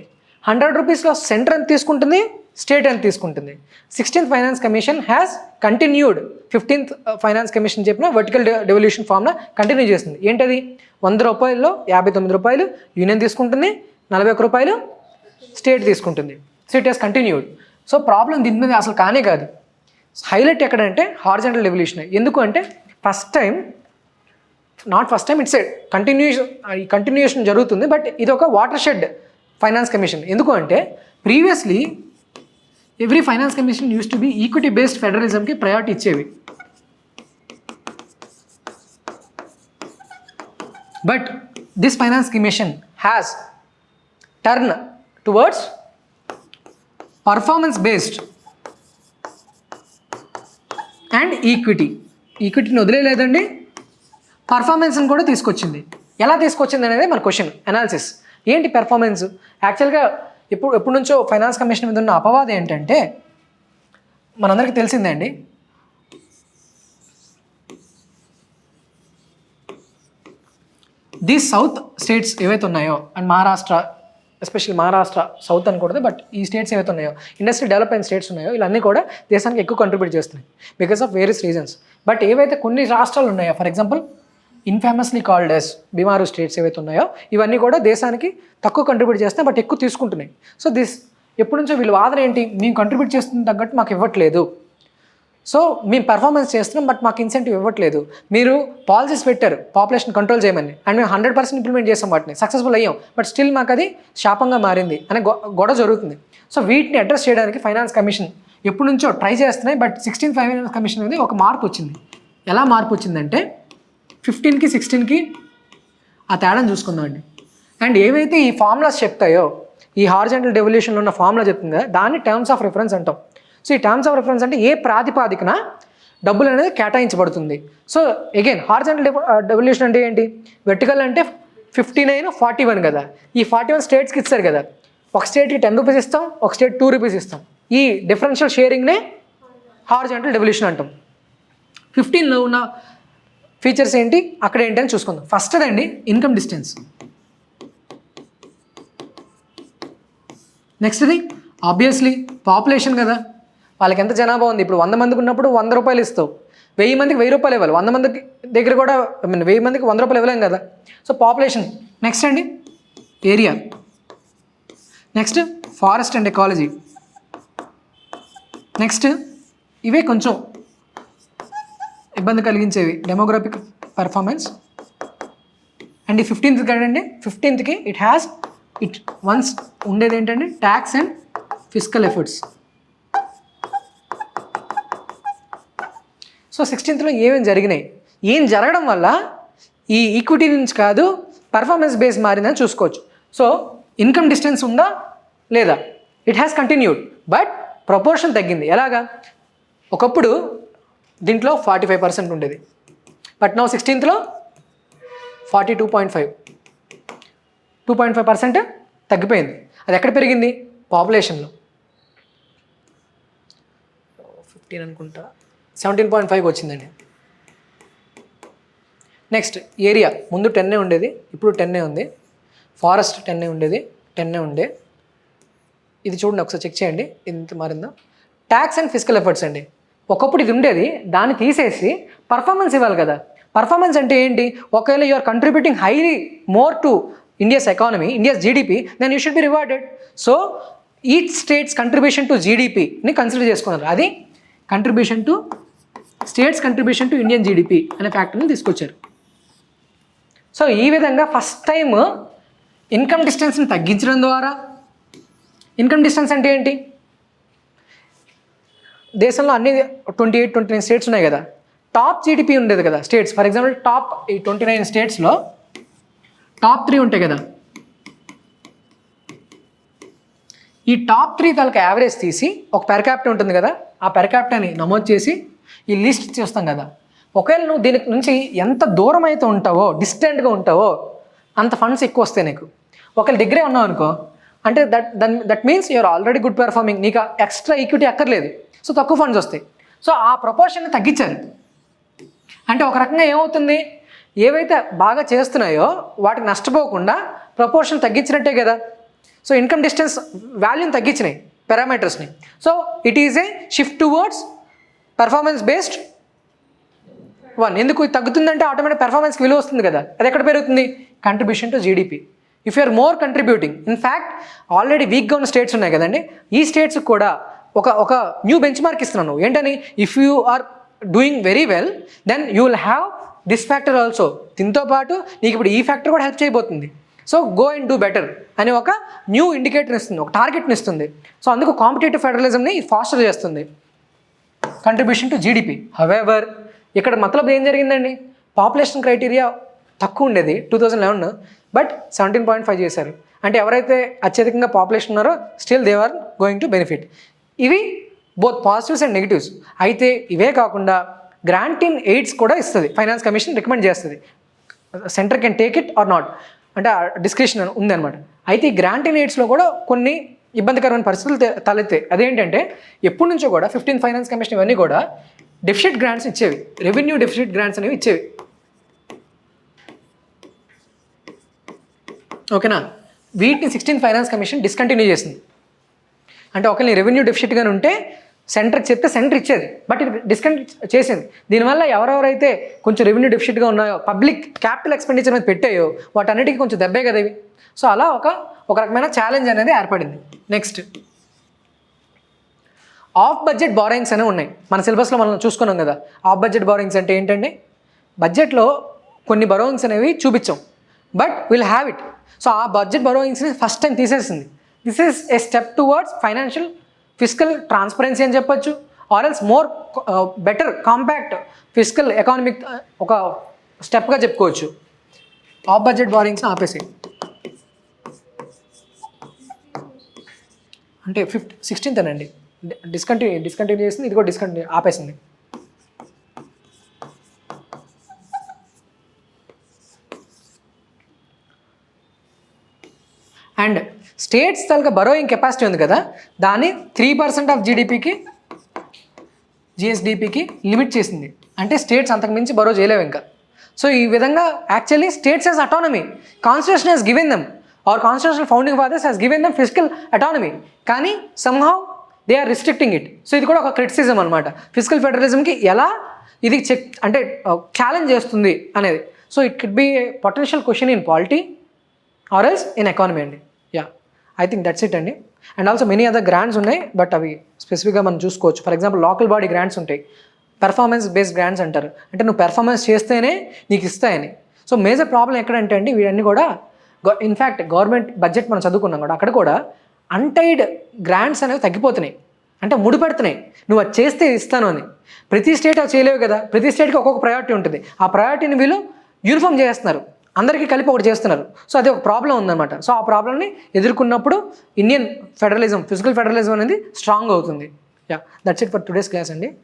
100 రూపీస్లో centre ఎంత తీసుకుంటుంది, state ఎంత తీసుకుంటుంది. 16th finance commission has continued 15th finance commission చెప్పిన వర్టికల్ డెవల్యూషన్ ఫార్మ్లో కంటిన్యూ చేస్తుంది. ఏంటది? 100 రూపాయల్లో 59 రూపాయలు యూనియన్ తీసుకుంటుంది, 41 రూపాయలు స్టేట్ తీసుకుంటుంది. So it has continued. So problem దీని మీద అసలు కానే కాదు. హైలైట్ ఎక్కడంటే హారిజాంటల్ డెవల్యూషన్. ఎందుకు అంటే ఫస్ట్ టైం ఇట్స్ కంటిన్యూషన్ జరుగుతుంది, బట్ ఇది ఒక వాటర్ షెడ్ ఫైనాన్స్ కమిషన్. ఎందుకు అంటే previously every finance commission used to be equity based ఫెడరలిజంకి ప్రయారిటీ ఇచ్చేవి. But this finance commission has turn towards performance based and ఈక్విటీని వదిలేదండి, పర్ఫార్మెన్స్ని కూడా తీసుకొచ్చింది. ఎలా తీసుకొచ్చింది అనేది మన క్వశ్చన్ అనాలిసిస్. ఏంటి పెర్ఫార్మెన్స్? యాక్చువల్గా ఎప్పటి నుంచో ఫైనాన్స్ కమిషన్ మీద ఉన్న అపవాదం ఏంటంటే మనందరికీ తెలిసిందే అండి, దీస్ సౌత్ స్టేట్స్ ఏవైతే ఉన్నాయో and Maharashtra, especially Maharashtra south అనకూడదు, బట్ ఈ స్టేట్స్ ఏవైతే ఉన్నాయో, ఇండస్ట్రీ డెవలప్ అయిన స్టేట్స్ ఉన్నాయో, ఇవన్నీ కూడా దేశానికి ఎక్కువ కంట్రిబ్యూట్ చేస్తున్నాయి because of various reasons. But ఏవైతే కొన్ని రాష్ట్రాలు ఉన్నాయో, for example infamously called as BIMARU states ఏవైతే ఉన్నాయో, ఇవన్నీ కూడా దేశానికి తక్కువ కంట్రిబ్యూట్ చేస్తున్నాయి బట్ ఎక్కువ తీసుకుంటున్నాయి. సో ఎప్పటి నుంచో వీళ్ళ వాదన ఏంటి? మేము కంట్రిబ్యూట్ చేస్తున్న తగ్గట్టు మాకు ఇవ్వట్లేదు, సో మేము పెర్ఫార్మెన్స్ చేస్తున్నాం బట్ మాకు ఇన్సెంటివ్ ఇవ్వట్లేదు. మీరు పాలసీస్ పెట్టారు పాపులేషన్ కంట్రోల్ చేయమని, అండ్ మేము 100% ఇంప్లిమెంట్ చేసాం, వాటిని సక్సెస్ఫుల్ అయ్యాం, బట్ స్టిల్ మాకు అది శాపంగా మారింది అనే గొడవ జరుగుతుంది. సో వీటిని అడ్రస్ చేయడానికి ఫైనాన్స్ కమిషన్ ఎప్పటి నుంచో ట్రై చేస్తున్నాయి. బట్ 16th ఫైనాన్స్ కమిషన్ అనేది ఒక మార్పు వచ్చింది. ఎలా మార్పు వచ్చిందంటే 15కి 16కి ఆ తేడాను చూసుకుందామండి. అండ్ ఏవైతే ఈ ఫార్ములాస్ చెప్తాయో, ఈ హారిజాంటల్ డెవల్యూషన్లో ఉన్న ఫార్ములా చెప్తుందో దాన్ని టర్మ్స్ ఆఫ్ రిఫరెన్స్ అంటాం. సో ఈ టర్మ్స్ ఆఫ్ రిఫరెన్స్ అంటే ఏ ప్రాతిపాదికన డబ్బులు అనేది కేటాయించబడుతుంది. సో అగైన్ హారిజాంటల్ డెవల్యూషన్ అంటే ఏంటి? వెర్టికల్ అంటే 59, 41 కదా. ఈ 41 స్టేట్స్కి ఇస్తారు కదా. ఒక స్టేట్కి 10 రూపీస్ ఇస్తాం, ఒక స్టేట్ 2 రూపీస్ ఇస్తాం. ఈ డిఫరెన్షియల్ షేరింగ్నే హారిజాంటల్ డెవల్యూషన్ అంటాం. 15లో ఉన్న ఫీచర్స్ ఏంటి, అక్కడ ఏంటి అని చూసుకుందాం. ఫస్ట్ అండి ఇన్కమ్ డిస్టెన్స్. నెక్స్ట్ది ఆబ్వియస్లీ పాపులేషన్ కదా, వాళ్ళకి ఎంత జనాభా ఉంది. ఇప్పుడు 100 మందికి ఉన్నప్పుడు 100 రూపాయలు ఇస్తావు, 1000 మందికి 1000 రూపాయలు ఇవ్వాలి. 100 మందికి దగ్గర కూడా 1000 మందికి 100 రూపాయలు ఇవ్వలేం కదా. So population. నెక్స్ట్ అండి area. Next forest and ecology. Next ఇవే కొంచెం ఇబ్బంది కలిగించేవి, డెమోగ్రఫిక్ పర్ఫార్మెన్స్. అండ్ ఈ 15th కదండి, 15th ఇట్ వన్స్ ఉండేది ఏంటంటే tax and fiscal efforts. So 16thలో ఏమేమి జరిగినాయి, ఏం జరగడం వల్ల ఈ ఈక్విటీ నుంచి కాదు పర్ఫార్మెన్స్ బేస్ మారిందని చూసుకోవచ్చు. సో ఇన్కమ్ డిస్టెన్స్ ఉందా లేదా? It has continued but proportion తగ్గింది. ఎలాగా? ఒకప్పుడు దీంట్లో 45% ఉండేది, బట్ నౌ 16thలో 42.5. 2.5% తగ్గిపోయింది. అది ఎక్కడ పెరిగింది? పాపులేషన్లో. 15 అనుకుంటా 17.5 వచ్చిందండి. నెక్స్ట్ ఏరియా, ముందు 10 ఉండేది, ఇప్పుడు 10 ఉంది. ఫారెస్ట్ 10 ఉండేది, 10 ఉండే. ఇది చూడండి ఒకసారి చెక్ చేయండి ఎంత మారిందో. ట్యాక్స్ అండ్ ఫిజికల్ ఎఫర్ట్స్ అండి. ఒకప్పుడు ఇది ఉండేది, దాన్ని తీసేసి పర్ఫార్మెన్స్ ఇవ్వాలి కదా. పర్ఫార్మెన్స్ అంటే ఏంటి? ఒకవేళ you are contributing highly more to India's economy, India's GDP, then you should be rewarded. So each states contribution to జీడిపిని కన్సిడర్ చేసుకున్నారు. అది contribution to states contribution to Indian GDP అనే ఫ్యాక్టర్ని తీసుకొచ్చారు. సో ఈ విధంగా ఫస్ట్ టైం ఇన్కమ్ డిస్టెన్స్ని తగ్గించడం ద్వారా, ఇన్కమ్ డిస్టెన్స్ అంటే ఏంటి? దేశంలో అన్ని 29 స్టేట్స్ ఉన్నాయి కదా, టాప్ జీడిపి ఉండేది కదా స్టేట్స్. ఫర్ ఎగ్జాంపుల్ టాప్ ఈ 29 స్టేట్స్లో టాప్ 3 ఉంటాయి కదా. ఈ టాప్ 3 తాలూకా యావరేజ్ తీసి ఒక పెర్ క్యాపిటల్ ఉంటుంది కదా, ఆ పెర్ క్యాపిటల్ని నమోదు చేసి ఈ లిస్ట్ చేస్తాం కదా. ఒకవేళ నువ్వు దీని నుంచి ఎంత దూరం అయితే ఉంటావో, డిస్టెంట్గా ఉంటావో, అంత ఫండ్స్ ఎక్కువ వస్తాయి నీకు. ఒకవేళ దగ్గరే ఉన్నావు అనుకో, అంటే that means you're already good performing, నీకు ఎక్స్ట్రా ఈక్విటీ అక్కర్లేదు, సో తక్కువ ఫండ్స్ వస్తాయి. సో ఆ ప్రపోర్షన్ని తగ్గించారు. అంటే ఒక రకంగా ఏమవుతుంది, ఏవైతే బాగా చేస్తున్నాయో వాటికి నష్టపోకుండా ప్రపోర్షన్ తగ్గించినట్టే కదా. సో ఇన్కమ్ డిస్టెన్స్ వాల్యూని తగ్గించినాయి, పారామీటర్స్ని. So it is a shift towards performance based one. ఎందుకు ఇది తగ్గుతుందంటే ఆటోమేటిక్ పెర్ఫార్మెన్స్కి విలువ వస్తుంది కదా. అది ఎక్కడ పెరుగుతుంది? Contribution to GDP. If you're more contributing, in fact already వీక్గా ఉన్న స్టేట్స్ ఉన్నాయి కదండి, ఈ స్టేట్స్కి కూడా ఒక న్యూ బెంచ్ మార్క్ ఇస్తున్నాను. ఏంటని? If you are doing very well, then you will have this factor also. దీంతో పాటు నీకు ఇప్పుడు ఈ ఫ్యాక్టర్ కూడా హెల్ప్ చేయబోతుంది. So go and do better అని ఒక న్యూ ఇండికేటర్ ఇస్తుంది, ఒక టార్గెట్ని ఇస్తుంది. సో అందుకు కాంపిటేటివ్ ఫెడరలిజంని ఫాస్టర్ చేస్తుంది, కంట్రిబ్యూషన్ టు జీడిపి. హవెవర్ ఇక్కడ మతలబ్ ఏం జరిగిందండి? పాపులేషన్ క్రైటీరియా తక్కువ ఉండేది 2011, బట్ 17.5 చేశారు. అంటే ఎవరైతే అత్యధికంగా పాపులేషన్ ఉన్నారో still they are going to benefit. ఇవి బోత్ పాజిటివ్స్ అండ్ నెగిటివ్స్. అయితే ఇవే కాకుండా గ్రాంట్ ఇన్ ఎయిడ్స్ కూడా ఇస్తుంది, ఫైనాన్స్ కమిషన్ రికమెండ్ చేస్తుంది. Centre can take it or not, అంటే డిస్క్రిప్షన్ ఉందన్నమాట. అయితే ఈ గ్రాంట్ ఇన్ ఎయిడ్స్లో కూడా కొన్ని ఇబ్బందికరమైన పరిస్థితులు తలెత్తాయి. అదేంటంటే ఎప్పటి నుంచో కూడా 15th ఫైనాన్స్ కమిషన్ ఇవన్నీ కూడా డెఫిసిట్ గ్రాంట్స్ ఇచ్చేవి, రెవెన్యూ డెఫిసిట్ గ్రాంట్స్ అనేవి ఇచ్చేవి. ఓకేనా? వీటిని 16th ఫైనాన్స్ కమిషన్ డిస్కంటిన్యూ చేసింది. అంటే ఒకవేళ రెవెన్యూ డెఫిసిట్గానే ఉంటే సెంటర్కి చెప్తే సెంటర్ ఇచ్చేది, బట్ ఇది డిస్కంటిన్యూ చేసింది. దీనివల్ల ఎవరెవరైతే కొంచెం రెవెన్యూ డెఫిసిట్గా ఉన్నాయో, పబ్లిక్ క్యాపిటల్ ఎక్స్పెండిచర్ మీద పెట్టాయో, వాటన్నిటికీ కొంచెం దెబ్బే కదా ఇవి. సో అలా ఒక రకమైన ఛాలెంజ్ అనేది ఏర్పడింది. నెక్స్ట్ ఆఫ్ బడ్జెట్ బారోయింగ్స్ అనేవి ఉన్నాయి. మన సిలబస్లో మనం చూసుకున్నాం కదా. ఆఫ్ బడ్జెట్ బారోయింగ్స్ అంటే ఏంటండి? బడ్జెట్లో కొన్ని బారోయింగ్స్ అనేవి చూపించాం, but will have it. So ఆ బడ్జెట్ బారోయింగ్స్ని ఫస్ట్ టైం తీసేసింది. This is a step towards financial physical transparency అని చెప్పొచ్చు, or else more better compact physical economic ఒక స్టెప్గా చెప్పుకోవచ్చు. ఆఫ్ బడ్జెట్ బారోయింగ్స్ని ఆపేసి అంటే 16th అండి డిస్కంటిన్యూ చేసింది, ఇది కూడా డిస్కంటిన్యూ ఆపేసింది. అండ్ స్టేట్స్ తాలూకా బరోయింగ్ కెపాసిటీ ఉంది కదా, దాన్ని 3% ఆఫ్ జీడిపికి జిఎస్డిపికి లిమిట్ చేసింది. అంటే స్టేట్స్ అంతకుమించి బరో చేయలేవు ఇంకా. సో ఈ విధంగా actually states has autonomy, constitution has given them, or constitutional founding fathers has given them physical autonomy, కానీ somehow they are restricting it. So ఇది కూడా ఒక క్రిటిసిజం అనమాట, ఫిజికల్ ఫెడరలిజంకి ఎలా ఇది అంటే ఛాలెంజ్ చేస్తుంది అనేది. So it could be a potential question in polity or else in economy అండి. Yeah, I think that's it అండి. And also many other grants ఉన్నాయి, బట్ అవి స్పెసిఫిక్గా మనం చూసుకోవచ్చు. For example local body grants ఉంటాయి, పెర్ఫార్మెన్స్ బేస్డ్ గ్రాంట్స్ అంటారు, అంటే నువ్వు పెర్ఫార్మెన్స్ చేస్తేనే నీకు ఇస్తాయని. సో మేజర్ ప్రాబ్లం ఎక్కడంటే అండి, వీడన్నీ కూడా ఇన్ఫ్యాక్ట్ గవర్నమెంట్ బడ్జెట్ మనం చదువుకున్నాం కూడా, అక్కడ కూడా అన్టైడ్ గ్రాంట్స్ అనేవి తగ్గిపోతున్నాయి, అంటే ముడిపెడుతున్నాయి. నువ్వు అది చేస్తే ఇస్తాను అని. ప్రతి స్టేట్ అవి చేయలేవు కదా, ప్రతి స్టేట్కి ఒక్కొక్క ప్రయారిటీ ఉంటుంది. ఆ ప్రయారిటీని వీళ్ళు యూనిఫామ్ చేస్తున్నారు, అందరికీ కలిపి ఒకటి చేస్తున్నారు. సో అది ఒక ప్రాబ్లం ఉందన్నమాట. సో ఆ ప్రాబ్లమ్ని ఎదుర్కొన్నప్పుడు ఇండియన్ ఫెడరలిజం, ఫిజికల్ ఫెడరలిజం అనేది స్ట్రాంగ్ అవుతుంది. Yeah, that's it for today's class అండి.